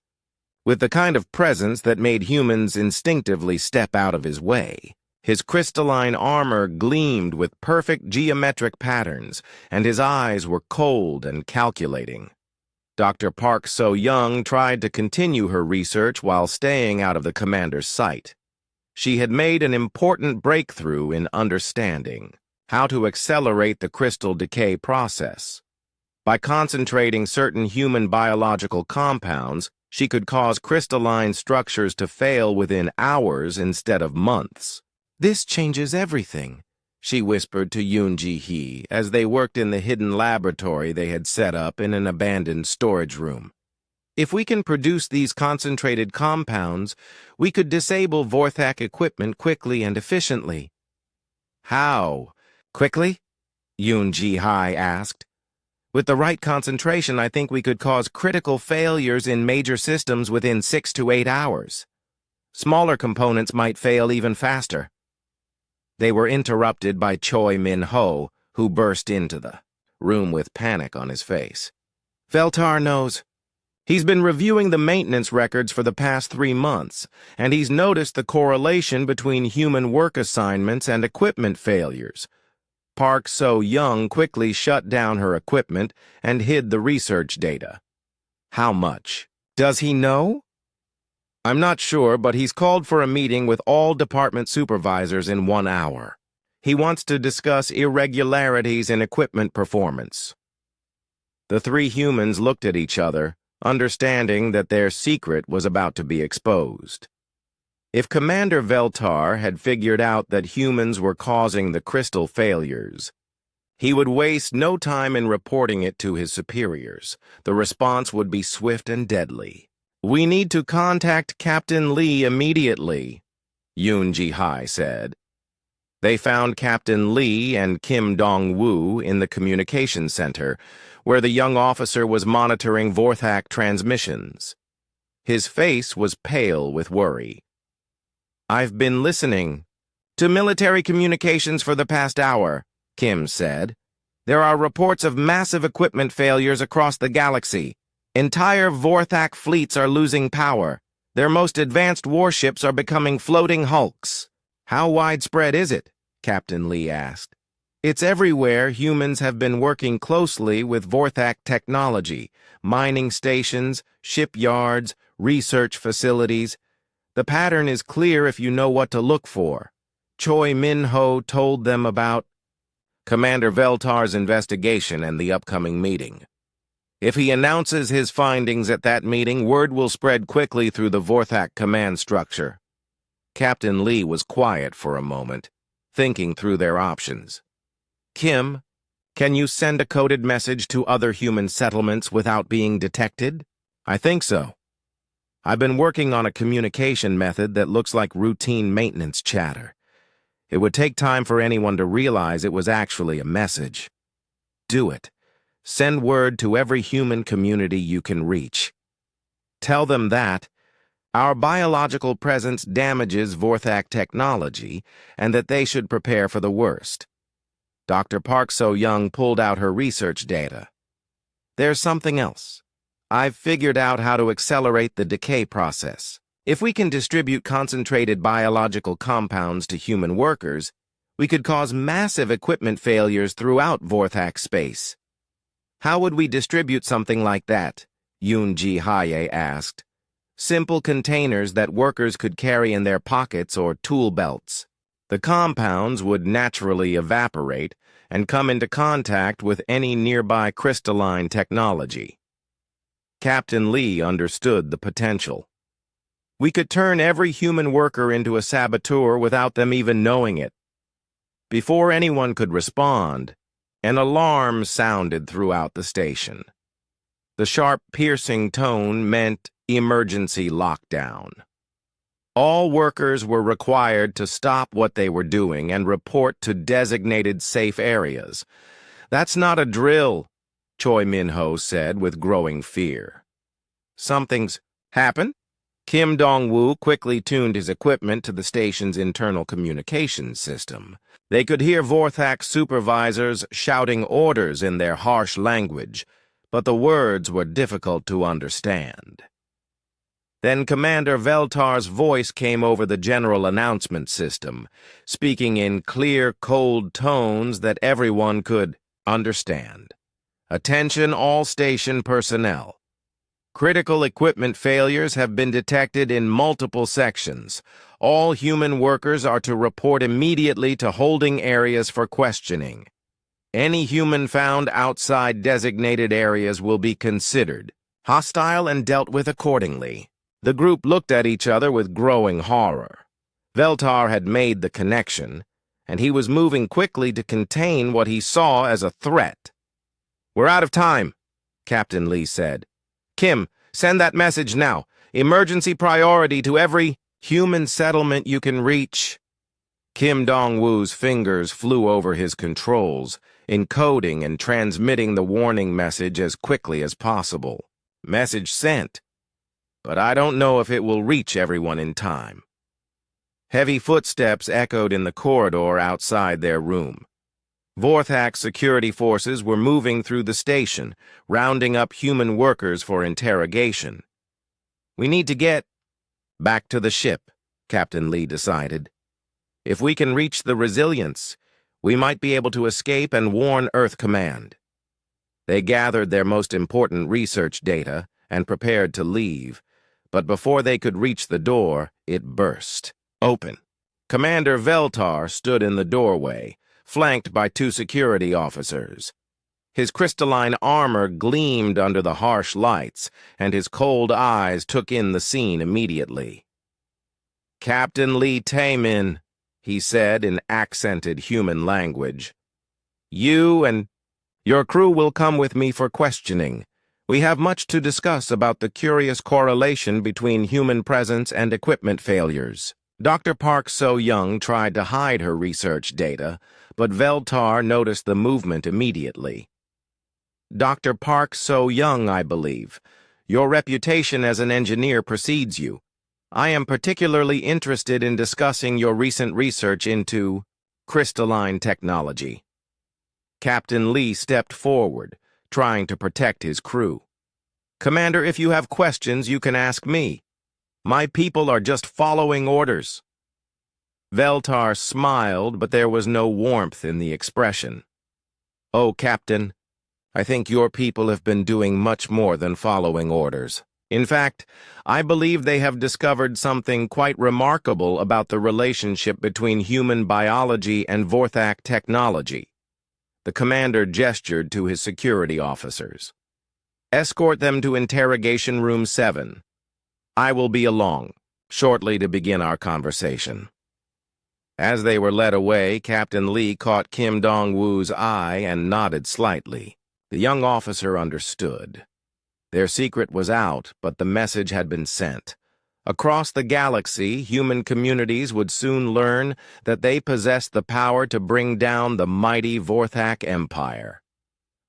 with the kind of presence that made humans instinctively step out of his way. His crystalline armor gleamed with perfect geometric patterns, and his eyes were cold and calculating. Dr. Park So-young tried to continue her research while staying out of the commander's sight. She had made an important breakthrough in understanding how to accelerate the crystal decay process. By concentrating certain human biological compounds, she could cause crystalline structures to fail within hours instead of months. This changes everything, she whispered to Yoon-ji-hee as they worked in the hidden laboratory they had set up in an abandoned storage room. If we can produce these concentrated compounds, we could disable Vorthak equipment quickly and efficiently. How? Quickly? Yoon-ji-hai asked. With the right concentration, I think we could cause critical failures in major systems within 6 to 8 hours. Smaller components might fail even faster. They were interrupted by Choi Min-ho, who burst into the room with panic on his face. Veltar knows. He's been reviewing the maintenance records for the past 3 months, and he's noticed the correlation between human work assignments and equipment failures. Park So-young quickly shut down her equipment and hid the research data. How much? Does he know? I'm not sure, but he's called for a meeting with all department supervisors in 1 hour. He wants to discuss irregularities in equipment performance. The 3 humans looked at each other, understanding that their secret was about to be exposed. If Commander Veltar had figured out that humans were causing the crystal failures, he would waste no time in reporting it to his superiors. The response would be swift and deadly. We need to contact Captain Lee immediately, Yoon-ji-hai said. They found Captain Lee and Kim Dong-woo in the communications center, where the young officer was monitoring Vorthak transmissions. His face was pale with worry. "I've been listening to military communications for the past hour," Kim said. "There are reports of massive equipment failures across the galaxy. Entire Vorthak fleets are losing power. Their most advanced warships are becoming floating hulks." "How widespread is it?" Captain Lee asked. "It's everywhere. Humans have been working closely with Vorthak technology, mining stations, shipyards, research facilities. The pattern is clear if you know what to look for." Choi Min-ho told them about Commander Veltar's investigation and the upcoming meeting. If he announces his findings at that meeting, word will spread quickly through the Vorthak command structure. Captain Lee was quiet for a moment, thinking through their options. "Kim, can you send a coded message to other human settlements without being detected?" "I think so. I've been working on a communication method that looks like routine maintenance chatter. It would take time for anyone to realize it was actually a message." "Do it. Send word to every human community you can reach. Tell them that our biological presence damages Vorthak technology and that they should prepare for the worst." Dr. Park So-young pulled out her research data. "There's something else. I've figured out how to accelerate the decay process. If we can distribute concentrated biological compounds to human workers, we could cause massive equipment failures throughout Vorthak space." "How would we distribute something like that?" Yoon-ji Haye asked. "Simple containers that workers could carry in their pockets or tool belts. The compounds would naturally evaporate and come into contact with any nearby crystalline technology." Captain Lee understood the potential. "We could turn every human worker into a saboteur without them even knowing it." Before anyone could respond, an alarm sounded throughout the station. The sharp, piercing tone meant emergency lockdown. All workers were required to stop what they were doing and report to designated safe areas. "That's not a drill," Choi Min-ho said with growing fear. "Something's happened?" Kim Dong-woo quickly tuned his equipment to the station's internal communications system. They could hear Vorthak supervisors shouting orders in their harsh language, but the words were difficult to understand. Then Commander Veltar's voice came over the general announcement system, speaking in clear, cold tones that everyone could understand. "Attention all station personnel. Critical equipment failures have been detected in multiple sections. All human workers are to report immediately to holding areas for questioning. Any human found outside designated areas will be considered hostile and dealt with accordingly." The group looked at each other with growing horror. Veltar had made the connection, and he was moving quickly to contain what he saw as a threat. "We're out of time," Captain Lee said. "Kim, send that message now. Emergency priority to every human settlement you can reach." Kim Dong-woo's fingers flew over his controls, encoding and transmitting the warning message as quickly as possible. "Message sent. But I don't know if it will reach everyone in time." Heavy footsteps echoed in the corridor outside their room. Vorthak security forces were moving through the station, rounding up human workers for interrogation. "We need to get back to the ship," Captain Lee decided. "If we can reach the Resilience, we might be able to escape and warn Earth Command." They gathered their most important research data and prepared to leave, but before they could reach the door, it burst open. Commander Veltar stood in the doorway, flanked by 2 security officers. His crystalline armor gleamed under the harsh lights, and his cold eyes took in the scene immediately. "Captain Lee Tae-min," he said in accented human language. "You and your crew will come with me for questioning. We have much to discuss about the curious correlation between human presence and equipment failures." Dr. Park So-young tried to hide her research data, but Veltar noticed the movement immediately. "Dr. Park So-young, I believe. Your reputation as an engineer precedes you. I am particularly interested in discussing your recent research into crystalline technology. Captain Lee stepped forward, trying to protect his crew. Commander, if you have questions, you can ask me. My people are just following orders. Veltar smiled, but there was no warmth in the expression. Oh, Captain, I think your people have been doing much more than following orders. In fact, I believe they have discovered something quite remarkable about the relationship between human biology and Vorthak technology. The commander gestured to his security officers. Escort them to Interrogation Room 7. I will be along shortly to begin our conversation. As they were led away, Captain Lee caught Kim Dong-woo's eye and nodded slightly. The young officer understood. Their secret was out, but the message had been sent. Across the galaxy, human communities would soon learn that they possessed the power to bring down the mighty Vorthak Empire.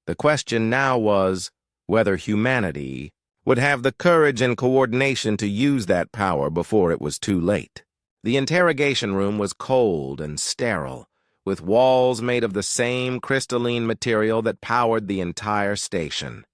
The question now was whether humanity would have the courage and coordination to use that power before it was too late. The interrogation room was cold and sterile, with walls made of the same crystalline material that powered the entire station.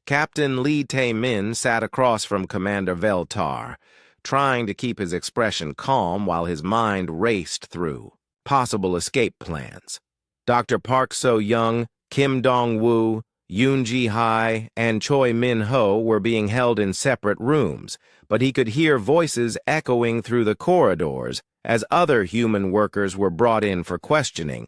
Captain Lee Tae-min sat across from Commander Veltar, trying to keep his expression calm while his mind raced through possible escape plans. Dr. Park So-young, Kim Dong-woo, Yoon Ji-hai, and Choi Min-ho were being held in separate rooms, but he could hear voices echoing through the corridors as other human workers were brought in for questioning.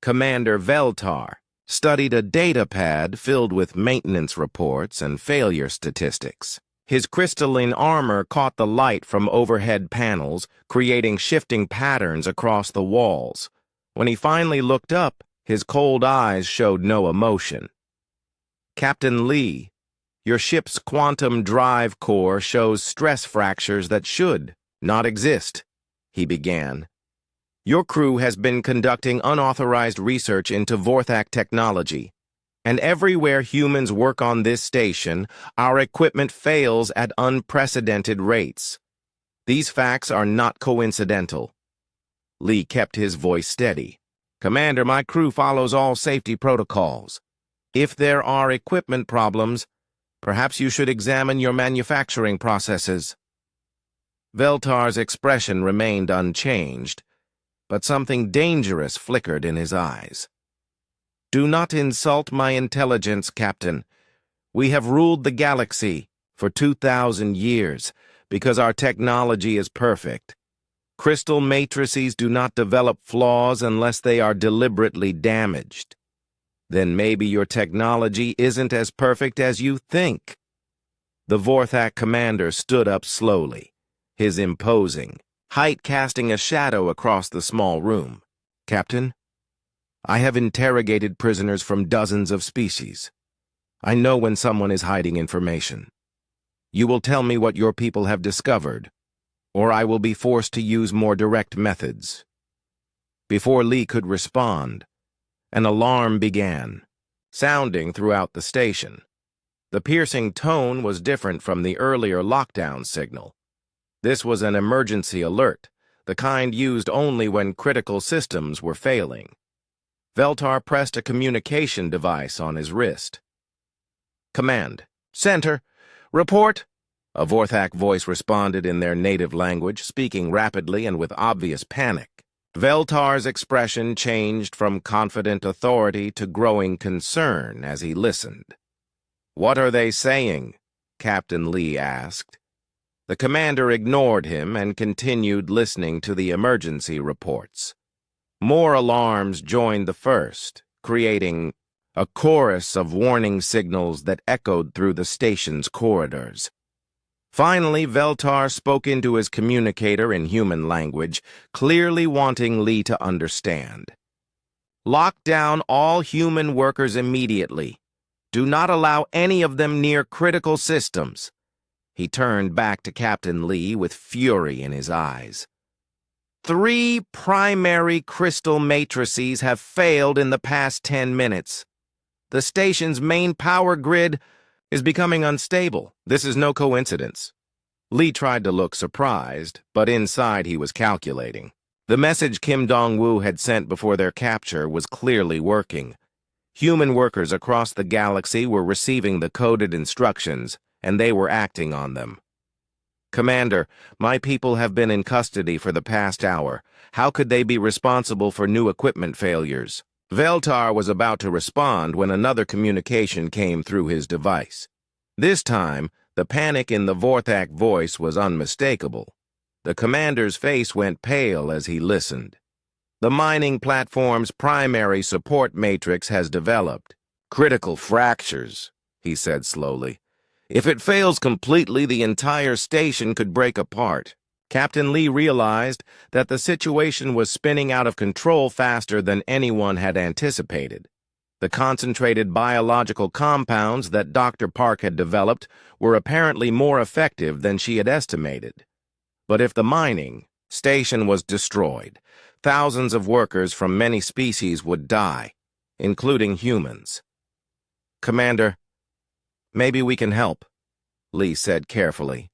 Commander Veltar studied a data pad filled with maintenance reports and failure statistics. His crystalline armor caught the light from overhead panels, creating shifting patterns across the walls. When he finally looked up, his cold eyes showed no emotion. Captain Lee, your ship's quantum drive core shows stress fractures that should not exist, he began. Your crew has been conducting unauthorized research into Vorthak technology, and everywhere humans work on this station, our equipment fails at unprecedented rates. These facts are not coincidental. Lee kept his voice steady. Commander, my crew follows all safety protocols. If there are equipment problems, perhaps you should examine your manufacturing processes. Veltar's expression remained unchanged, but something dangerous flickered in his eyes. Do not insult my intelligence, Captain. We have ruled the galaxy for 2,000 years because our technology is perfect. Crystal matrices do not develop flaws unless they are deliberately damaged. Then maybe your technology isn't as perfect as you think. The Vorthak commander stood up slowly, his imposing height casting a shadow across the small room. Captain, I have interrogated prisoners from dozens of species. I know when someone is hiding information. You will tell me what your people have discovered, or I will be forced to use more direct methods. Before Lee could respond, an alarm began, sounding throughout the station. The piercing tone was different from the earlier lockdown signal. This was an emergency alert, the kind used only when critical systems were failing. Veltar pressed a communication device on his wrist. Command. Center. Report. A Vorthak voice responded in their native language, speaking rapidly and with obvious panic. Veltar's expression changed from confident authority to growing concern as he listened. What are they saying? Captain Lee asked. The commander ignored him and continued listening to the emergency reports. More alarms joined the first, creating a chorus of warning signals that echoed through the station's corridors. Finally, Veltar spoke into his communicator in human language, clearly wanting Lee to understand. Lock down all human workers immediately. Do not allow any of them near critical systems. He turned back to Captain Lee with fury in his eyes. 3 primary crystal matrices have failed in the past 10 minutes. The station's main power grid is becoming unstable. This is no coincidence." Lee tried to look surprised, but inside he was calculating. The message Kim Dong-woo had sent before their capture was clearly working. Human workers across the galaxy were receiving the coded instructions, and they were acting on them. "Commander, my people have been in custody for the past hour. How could they be responsible for new equipment failures?" Veltar was about to respond when another communication came through his device. This time, the panic in the Vorthak voice was unmistakable. The commander's face went pale as he listened. "The mining platform's primary support matrix has developed. Critical fractures," he said slowly. "If it fails completely, the entire station could break apart." Captain Lee realized that the situation was spinning out of control faster than anyone had anticipated. The concentrated biological compounds that Dr. Park had developed were apparently more effective than she had estimated. But if the mining station was destroyed, thousands of workers from many species would die, including humans. "Commander, maybe we can help," Lee said carefully.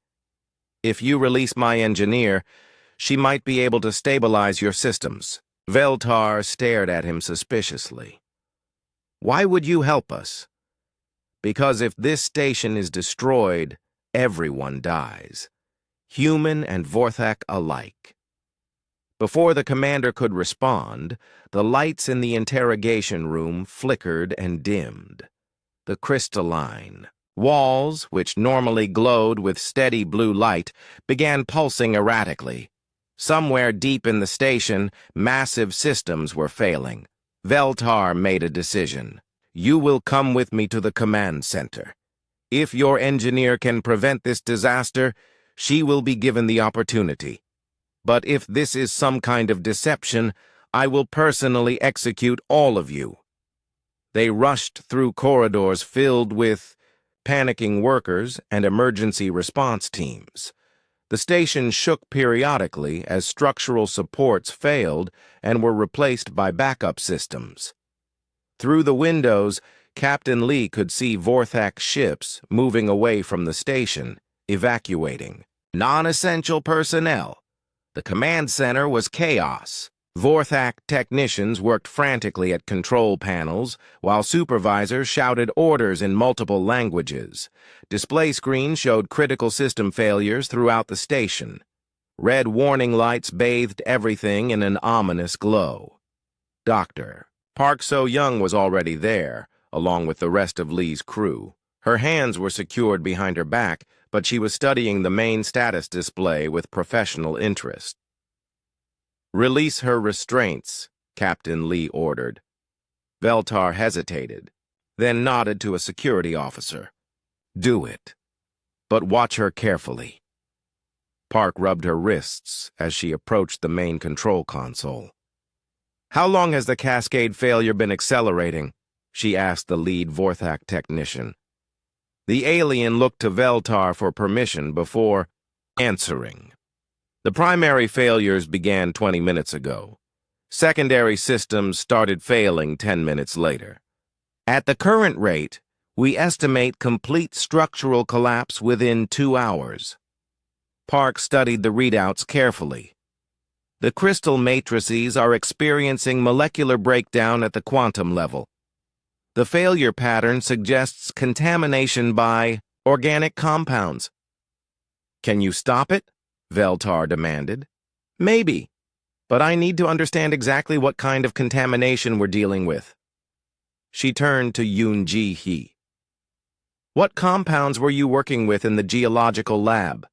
"If you release my engineer, she might be able to stabilize your systems." Veltar stared at him suspiciously. "Why would you help us?" "Because if this station is destroyed, everyone dies. Human and Vorthak alike." Before the commander could respond, the lights in the interrogation room flickered and dimmed. The crystalline walls, which normally glowed with steady blue light, began pulsing erratically. Somewhere deep in the station, massive systems were failing. Veltar made a decision. "You will come with me to the command center. If your engineer can prevent this disaster, she will be given the opportunity. But if this is some kind of deception, I will personally execute all of you." They rushed through corridors filled with panicking workers and emergency response teams. The station shook periodically as structural supports failed and were replaced by backup systems. Through the windows, Captain Lee could see Vorthak ships moving away from the station, evacuating non-essential personnel. The command center was chaos. Vorthak technicians worked frantically at control panels, while supervisors shouted orders in multiple languages. Display screens showed critical system failures throughout the station. Red warning lights bathed everything in an ominous glow. Dr. Park So-young was already there, along with the rest of Lee's crew. Her hands were secured behind her back, but she was studying the main status display with professional interest. "Release her restraints," Captain Lee ordered. Veltar hesitated, then nodded to a security officer. "Do it, but watch her carefully." Park rubbed her wrists as she approached the main control console. "How long has the cascade failure been accelerating?" she asked the lead Vorthak technician. The alien looked to Veltar for permission before answering. "The primary failures began 20 minutes ago. Secondary systems started failing 10 minutes later. At the current rate, we estimate complete structural collapse within 2 hours." Park studied the readouts carefully. "The crystal matrices are experiencing molecular breakdown at the quantum level. The failure pattern suggests contamination by organic compounds." "Can you stop it?" Veltar demanded. "Maybe, but I need to understand exactly what kind of contamination we're dealing with." She turned to Yoon Ji-hee. "What compounds were you working with in the geological lab?"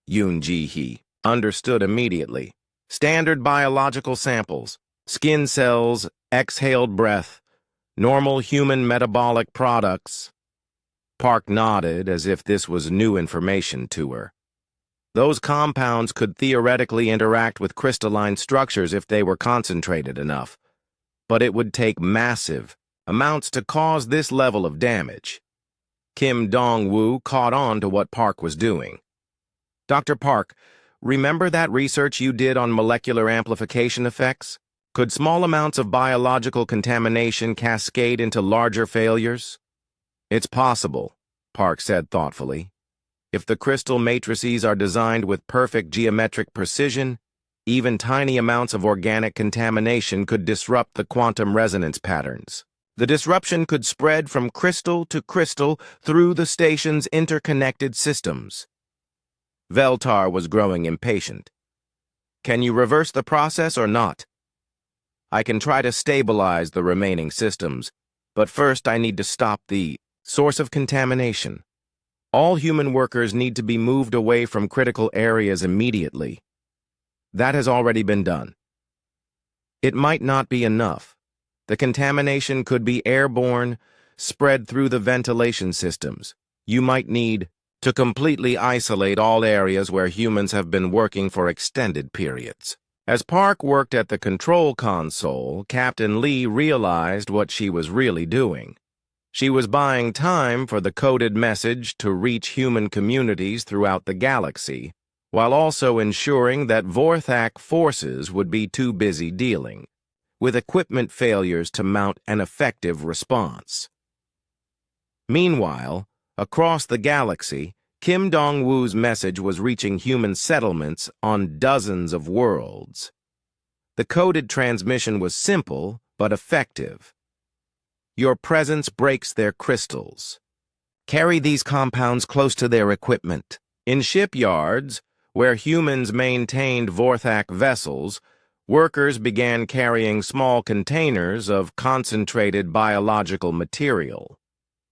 Yoon Ji-hee understood immediately. "Standard biological samples, skin cells, exhaled breath, normal human metabolic products." Park nodded as if this was new information to her. Those compounds could theoretically interact with crystalline structures if they were concentrated enough, but it would take massive amounts to cause this level of damage. Kim Dong-woo caught on to what Park was doing. "Dr. Park, remember that research you did on molecular amplification effects? Could small amounts of biological contamination cascade into larger failures?" "It's possible," Park said thoughtfully. If the crystal matrices are designed with perfect geometric precision, even tiny amounts of organic contamination could disrupt the quantum resonance patterns. The disruption could spread from crystal to crystal through the station's interconnected systems. Veltar was growing impatient. Can you reverse the process or not? I can try to stabilize the remaining systems, but first I need to stop the source of contamination. All human workers need to be moved away from critical areas immediately. That has already been done. It might not be enough. The contamination could be airborne, spread through the ventilation systems. You might need to completely isolate all areas where humans have been working for extended periods. As Park worked at the control console, Captain Lee realized what she was really doing. She was buying time for the coded message to reach human communities throughout the galaxy, while also ensuring that Vorthak forces would be too busy dealing with equipment failures to mount an effective response. Meanwhile, across the galaxy, Kim Dong-woo's message was reaching human settlements on dozens of worlds. The coded transmission was simple but effective. Your presence breaks their crystals. Carry these compounds close to their equipment. In shipyards, where humans maintained Vorthak vessels, workers began carrying small containers of concentrated biological material.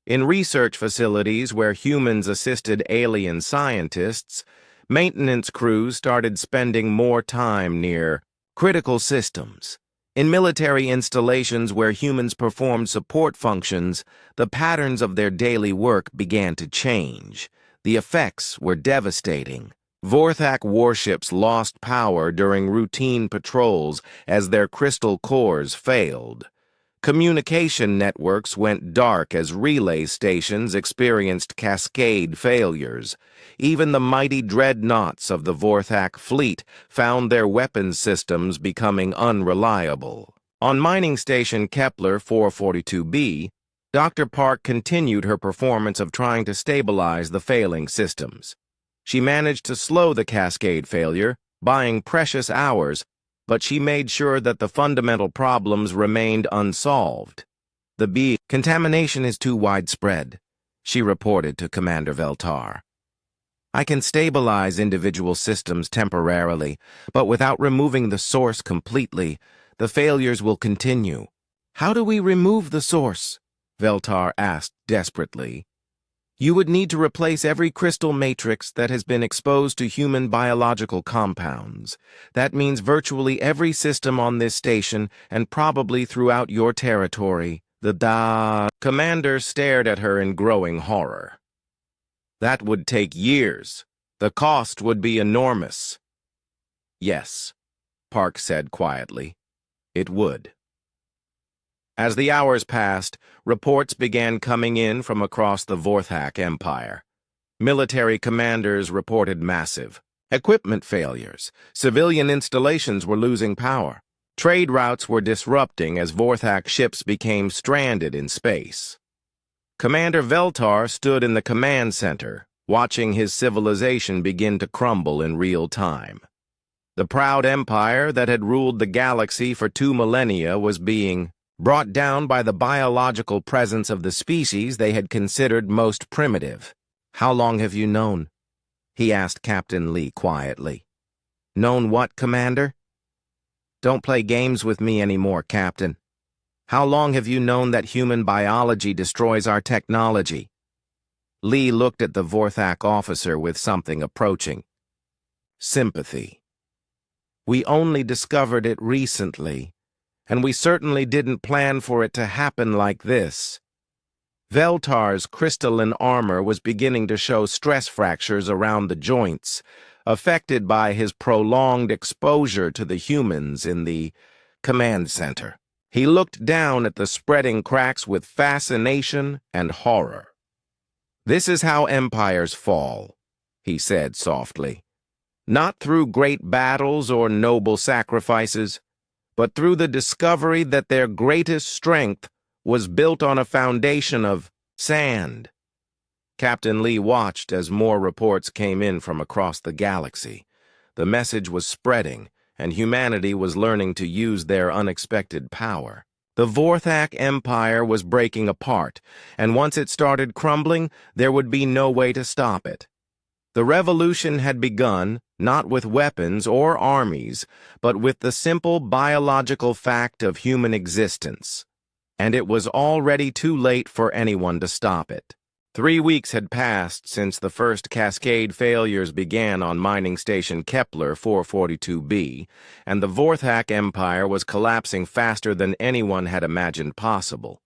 In research facilities where humans assisted alien scientists, maintenance crews started spending more time near critical systems. In military installations where humans performed support functions, the patterns of their daily work began to change. The effects were devastating. Vorthak warships lost power during routine patrols as their crystal cores failed. Communication networks went dark as relay stations experienced cascade failures. Even the mighty dreadnoughts of the Vorthak fleet found their weapons systems becoming unreliable. On mining station Kepler 442b, Dr. Park continued her performance of trying to stabilize the failing systems. She managed to slow the cascade failure, buying precious hours, but she made sure that the fundamental problems remained unsolved. The contamination is too widespread, she reported to Commander Veltar. I can stabilize individual systems temporarily, but without removing the source completely, the failures will continue. How do we remove the source? Veltar asked desperately. You would need to replace every crystal matrix that has been exposed to human biological compounds. That means virtually every system on this station and probably throughout your territory. The commander stared at her in growing horror. That would take years. The cost would be enormous. Yes, Park said quietly. It would. As the hours passed, reports began coming in from across the Vorthak Empire. Military commanders reported massive equipment failures. Civilian installations were losing power. Trade routes were disrupting as Vorthak ships became stranded in space. Commander Veltar stood in the command center, watching his civilization begin to crumble in real time. The proud empire that had ruled the galaxy for 2 millennia was being brought down by the biological presence of the species they had considered most primitive. How long have you known? He asked Captain Lee quietly. Known what, Commander? Don't play games with me anymore, Captain. How long have you known that human biology destroys our technology? Lee looked at the Vorthak officer with something approaching. Sympathy. We only discovered it recently, and we certainly didn't plan for it to happen like this. Veltar's crystalline armor was beginning to show stress fractures around the joints, affected by his prolonged exposure to the humans in the command center. He looked down at the spreading cracks with fascination and horror. This is how empires fall, he said softly. Not through great battles or noble sacrifices, but through the discovery that their greatest strength was built on a foundation of sand. Captain Lee watched as more reports came in from across the galaxy. The message was spreading, and humanity was learning to use their unexpected power. The Vorthak Empire was breaking apart, and once it started crumbling, there would be no way to stop it. The revolution had begun, not with weapons or armies, but with the simple biological fact of human existence. And it was already too late for anyone to stop it. 3 weeks had passed since the first cascade failures began on mining station Kepler 442b, and the Vorthak Empire was collapsing faster than anyone had imagined possible.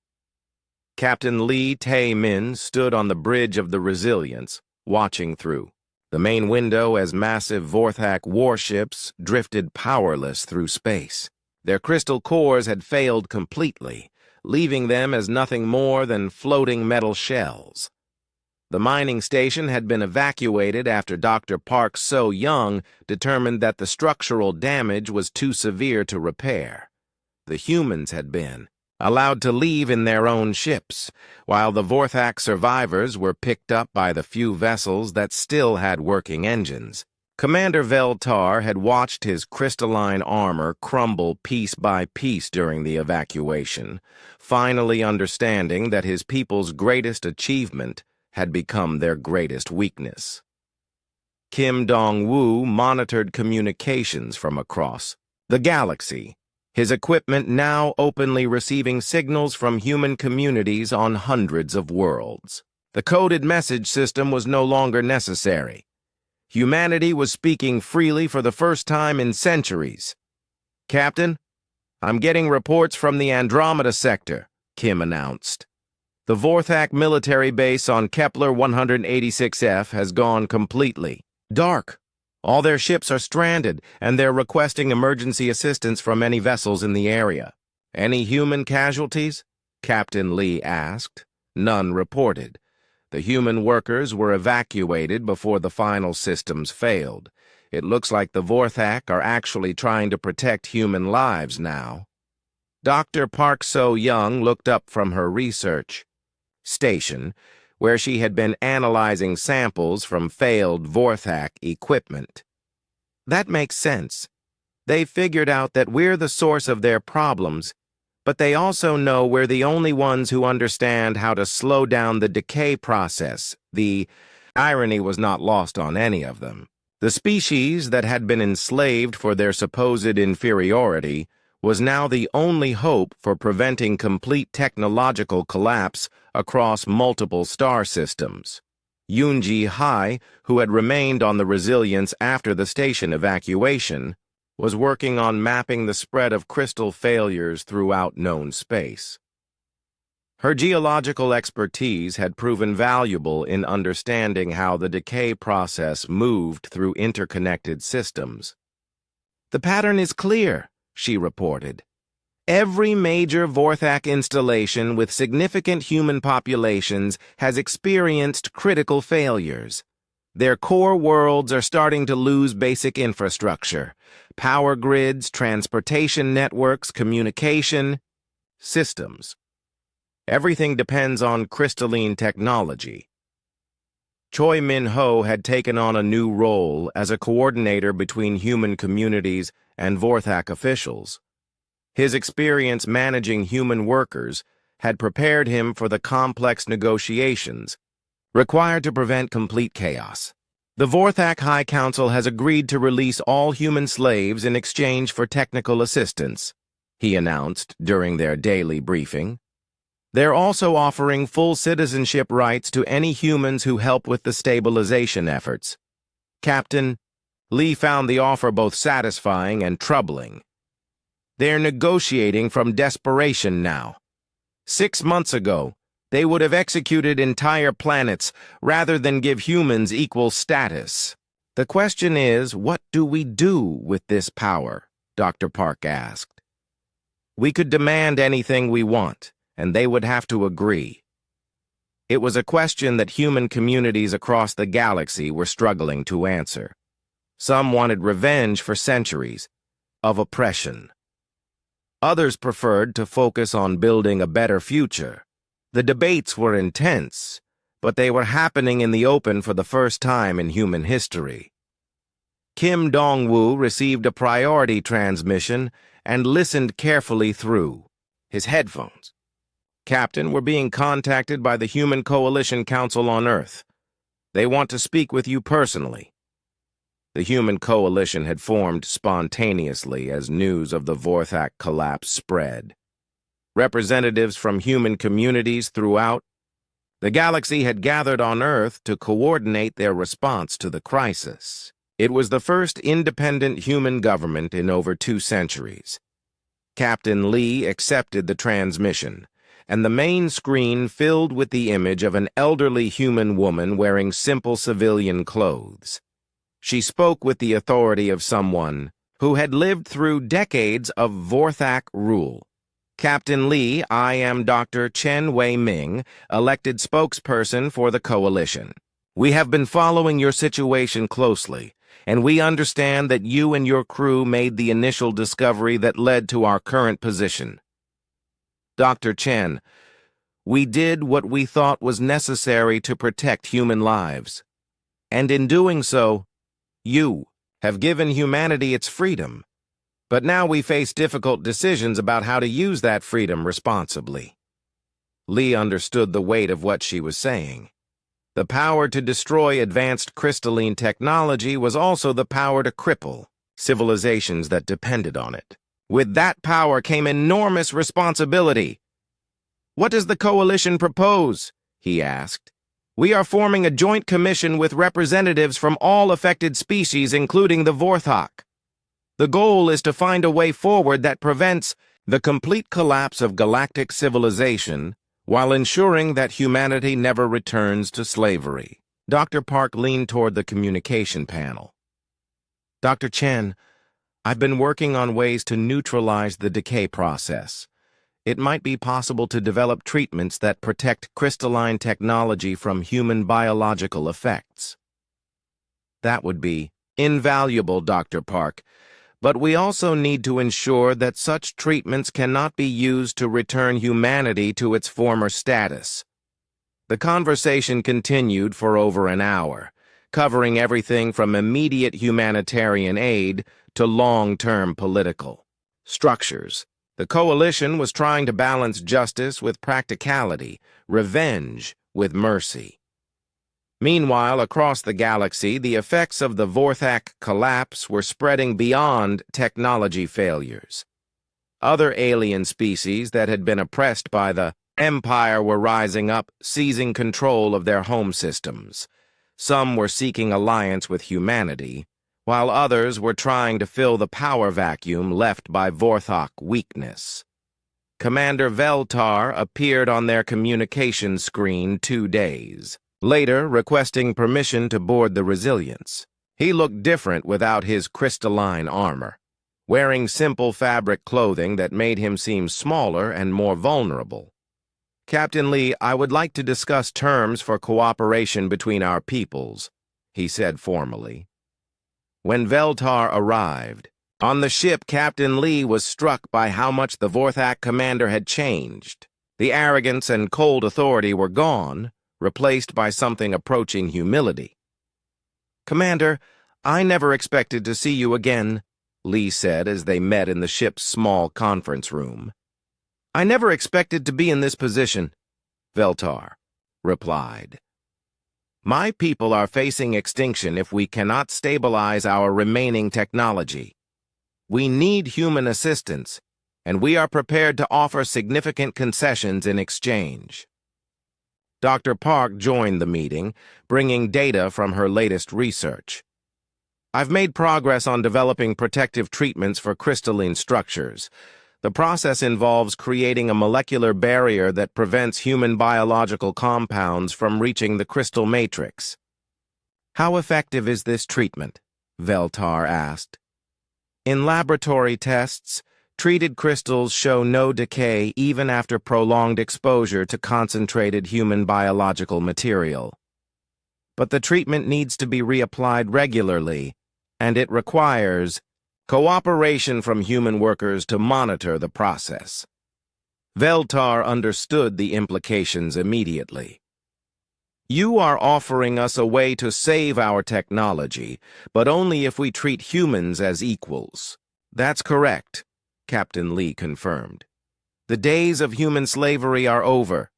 Captain Lee Tae-min stood on the bridge of the Resilience, watching through the main window as massive Vorthak warships drifted powerless through space. Their crystal cores had failed completely, leaving them as nothing more than floating metal shells. The mining station had been evacuated after Dr. Park So-young determined that the structural damage was too severe to repair. The humans had been allowed to leave in their own ships, while the Vorthak survivors were picked up by the few vessels that still had working engines. Commander Veltar had watched his crystalline armor crumble piece by piece during the evacuation, finally understanding that his people's greatest achievement had become their greatest weakness. Kim Dong-woo monitored communications from across the galaxy, his equipment now openly receiving signals from human communities on hundreds of worlds. The coded message system was no longer necessary. Humanity was speaking freely for the first time in centuries. "Captain, I'm getting reports from the Andromeda sector," Kim announced. "The Vorthak military base on Kepler 186F has gone completely dark. All their ships are stranded, and they're requesting emergency assistance from any vessels in the area." "Any human casualties?" Captain Lee asked. None reported. The human workers were evacuated before the final systems failed. It looks like the Vorthak are actually trying to protect human lives now. Dr. Park So-young looked up from her research station, where she had been analyzing samples from failed Vorthak equipment. "That makes sense. They figured out that we're the source of their problems, but they also know we're the only ones who understand how to slow down the decay process." The irony was not lost on any of them. The species that had been enslaved for their supposed inferiority was now the only hope for preventing complete technological collapse across multiple star systems. Yoonji Hai, who had remained on the Resilience after the station evacuation, was working on mapping the spread of crystal failures throughout known space. Her geological expertise had proven valuable in understanding how the decay process moved through interconnected systems. "The pattern is clear," she reported. "Every major Vorthak installation with significant human populations has experienced critical failures. Their core worlds are starting to lose basic infrastructure: power grids, transportation networks, communication systems. Everything depends on crystalline technology." Choi Min-ho had taken on a new role as a coordinator between human communities and Vorthak officials. His experience managing human workers had prepared him for the complex negotiations required to prevent complete chaos. "The Vorthak High Council has agreed to release all human slaves in exchange for technical assistance," he announced during their daily briefing. "They're also offering full citizenship rights to any humans who help with the stabilization efforts." Captain Lee found the offer both satisfying and troubling. "They're negotiating from desperation now. 6 months ago, they would have executed entire planets rather than give humans equal status. The question is, what do we do with this power?" Dr. Park asked. "We could demand anything we want, and they would have to agree." It was a question that human communities across the galaxy were struggling to answer. Some wanted revenge for centuries of oppression. Others preferred to focus on building a better future. The debates were intense, but they were happening in the open for the first time in human history. Kim Dong-woo received a priority transmission and listened carefully through his headphones. Captain, we're being contacted by the Human Coalition Council on Earth. They want to speak with you personally. The Human Coalition had formed spontaneously as news of the Vorthak collapse spread. Representatives from human communities throughout the galaxy had gathered on Earth to coordinate their response to the crisis. It was the first independent human government in over 2 centuries. Captain Lee accepted the transmission, and the main screen filled with the image of an elderly human woman wearing simple civilian clothes. She spoke with the authority of someone who had lived through decades of Vorthak rule. Captain Lee, I am Dr. Chen Wei-Ming, elected spokesperson for the coalition. We have been following your situation closely, and we understand that you and your crew made the initial discovery that led to our current position. Dr. Chen, we did what we thought was necessary to protect human lives, and in doing so, you have given humanity its freedom, but now we face difficult decisions about how to use that freedom responsibly. Lee understood the weight of what she was saying. The power to destroy advanced crystalline technology was also the power to cripple civilizations that depended on it. With that power came enormous responsibility. What does the coalition propose? He asked. We are forming a joint commission with representatives from all affected species, including the Vorthak. The goal is to find a way forward that prevents the complete collapse of galactic civilization while ensuring that humanity never returns to slavery. Dr. Park leaned toward the communication panel. Dr. Chen, I've been working on ways to neutralize the decay process. It might be possible to develop treatments that protect crystalline technology from human biological effects. That would be invaluable, Dr. Park, but we also need to ensure that such treatments cannot be used to return humanity to its former status. The conversation continued for over an hour, covering everything from immediate humanitarian aid to long-term political structures. The coalition was trying to balance justice with practicality, revenge with mercy. Meanwhile, across the galaxy, the effects of the Vorthak collapse were spreading beyond technology failures. Other alien species that had been oppressed by the Empire were rising up, seizing control of their home systems. Some were seeking alliance with humanity, while others were trying to fill the power vacuum left by Vorthak weakness. Commander Veltar appeared on their communication screen 2 days later, requesting permission to board the Resilience. He looked different without his crystalline armor, wearing simple fabric clothing that made him seem smaller and more vulnerable. Captain Lee, I would like to discuss terms for cooperation between our peoples, he said formally. When Veltar arrived, on the ship, Captain Lee was struck by how much the Vorthak commander had changed. The arrogance and cold authority were gone, replaced by something approaching humility. Commander, I never expected to see you again, Lee said as they met in the ship's small conference room. I never expected to be in this position, Veltar replied. My people are facing extinction if we cannot stabilize our remaining technology. We need human assistance, and we are prepared to offer significant concessions in exchange. Dr. Park joined the meeting, bringing data from her latest research. I've made progress on developing protective treatments for crystalline structures. The process involves creating a molecular barrier that prevents human biological compounds from reaching the crystal matrix. How effective is this treatment? Veltar asked. In laboratory tests, treated crystals show no decay even after prolonged exposure to concentrated human biological material. But the treatment needs to be reapplied regularly, and it requires cooperation from human workers to monitor the process. Veltar understood the implications immediately. You are offering us a way to save our technology, but only if we treat humans as equals. That's correct, Captain Lee confirmed. The days of human slavery are over.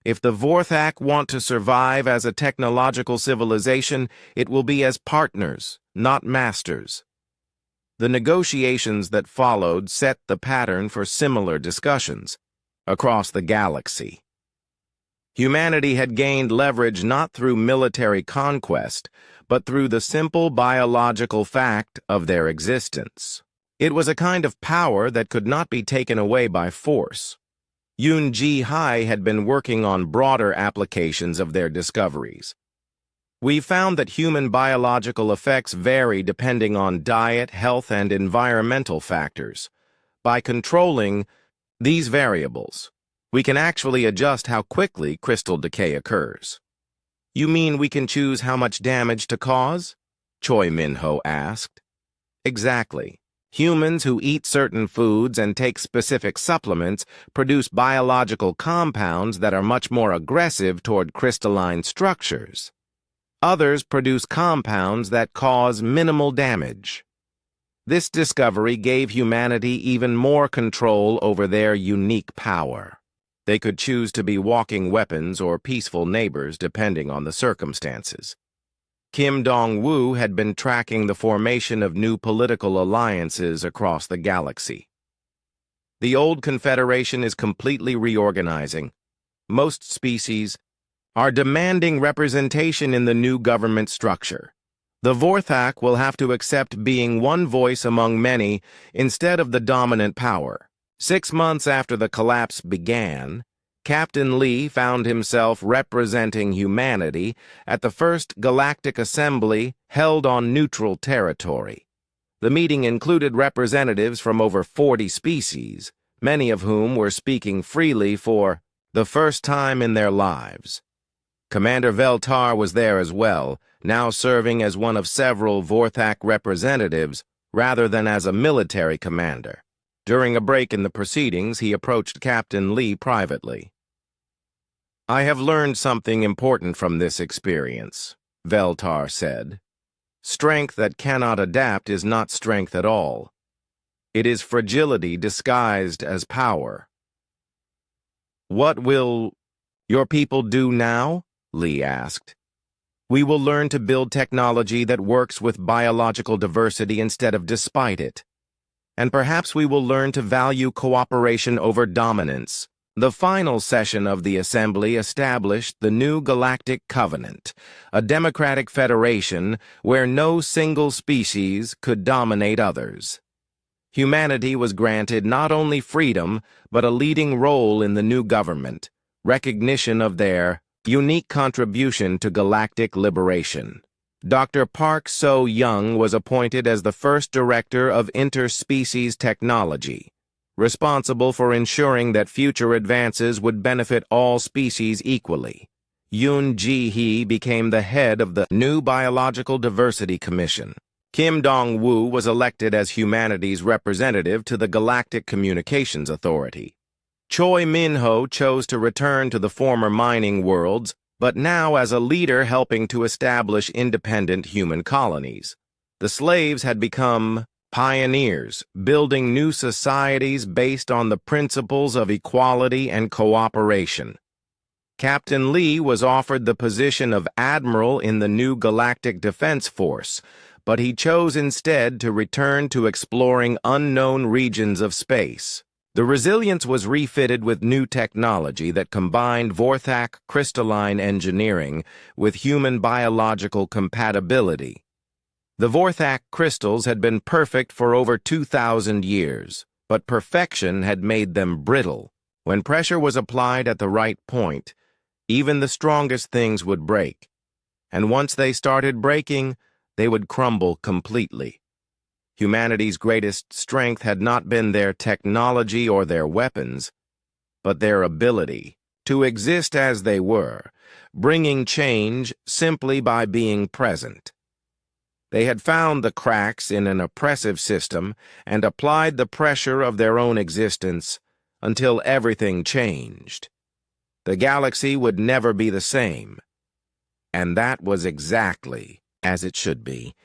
If the Vorthak want to survive as a technological civilization, it will be as partners, not masters. The negotiations that followed set the pattern for similar discussions across the galaxy. Humanity had gained leverage not through military conquest, but through the simple biological fact of their existence. It was a kind of power that could not be taken away by force. Yun Ji Hai had been working on broader applications of their discoveries. We found that human biological effects vary depending on diet, health, and environmental factors. By controlling these variables, we can actually adjust how quickly crystal decay occurs. You mean we can choose how much damage to cause? Choi Min-ho asked. Exactly. Humans who eat certain foods and take specific supplements produce biological compounds that are much more aggressive toward crystalline structures. Others produce compounds that cause minimal damage. This discovery gave humanity even more control over their unique power. They could choose to be walking weapons or peaceful neighbors depending on the circumstances. Kim Dong-woo had been tracking the formation of new political alliances across the galaxy. The old Confederation is completely reorganizing. Most species are demanding representation in the new government structure. The Vorthak will have to accept being one voice among many instead of the dominant power. 6 months after the collapse began, Captain Lee found himself representing humanity at the first Galactic Assembly held on neutral territory. The meeting included representatives from over 40 species, many of whom were speaking freely for the first time in their lives. Commander Veltar was there as well, now serving as one of several Vorthak representatives rather than as a military commander. During a break in the proceedings, he approached Captain Lee privately. I have learned something important from this experience, Veltar said. Strength that cannot adapt is not strength at all. It is fragility disguised as power. What will your people do now? Lee asked. We will learn to build technology that works with biological diversity instead of despite it. And perhaps we will learn to value cooperation over dominance. The final session of the Assembly established the new Galactic Covenant, a democratic federation where no single species could dominate others. Humanity was granted not only freedom, but a leading role in the new government, recognition of their unique contribution to galactic liberation. Dr. Park So-young was appointed as the first director of interspecies technology, responsible for ensuring that future advances would benefit all species equally. Yoon Ji-hee became the head of the new Biological Diversity Commission. Kim Dong-woo was elected as humanity's representative to the Galactic Communications Authority. Choi Min-ho chose to return to the former mining worlds, but now as a leader helping to establish independent human colonies. The slaves had become pioneers, building new societies based on the principles of equality and cooperation. Captain Lee was offered the position of admiral in the new Galactic Defense Force, but he chose instead to return to exploring unknown regions of space. The Resilience was refitted with new technology that combined Vorthak crystalline engineering with human biological compatibility. The Vorthak crystals had been perfect for over 2,000 years, but perfection had made them brittle. When pressure was applied at the right point, even the strongest things would break. And once they started breaking, they would crumble completely. Humanity's greatest strength had not been their technology or their weapons, but their ability to exist as they were, bringing change simply by being present. They had found the cracks in an oppressive system and applied the pressure of their own existence until everything changed. The galaxy would never be the same. And that was exactly as it should be.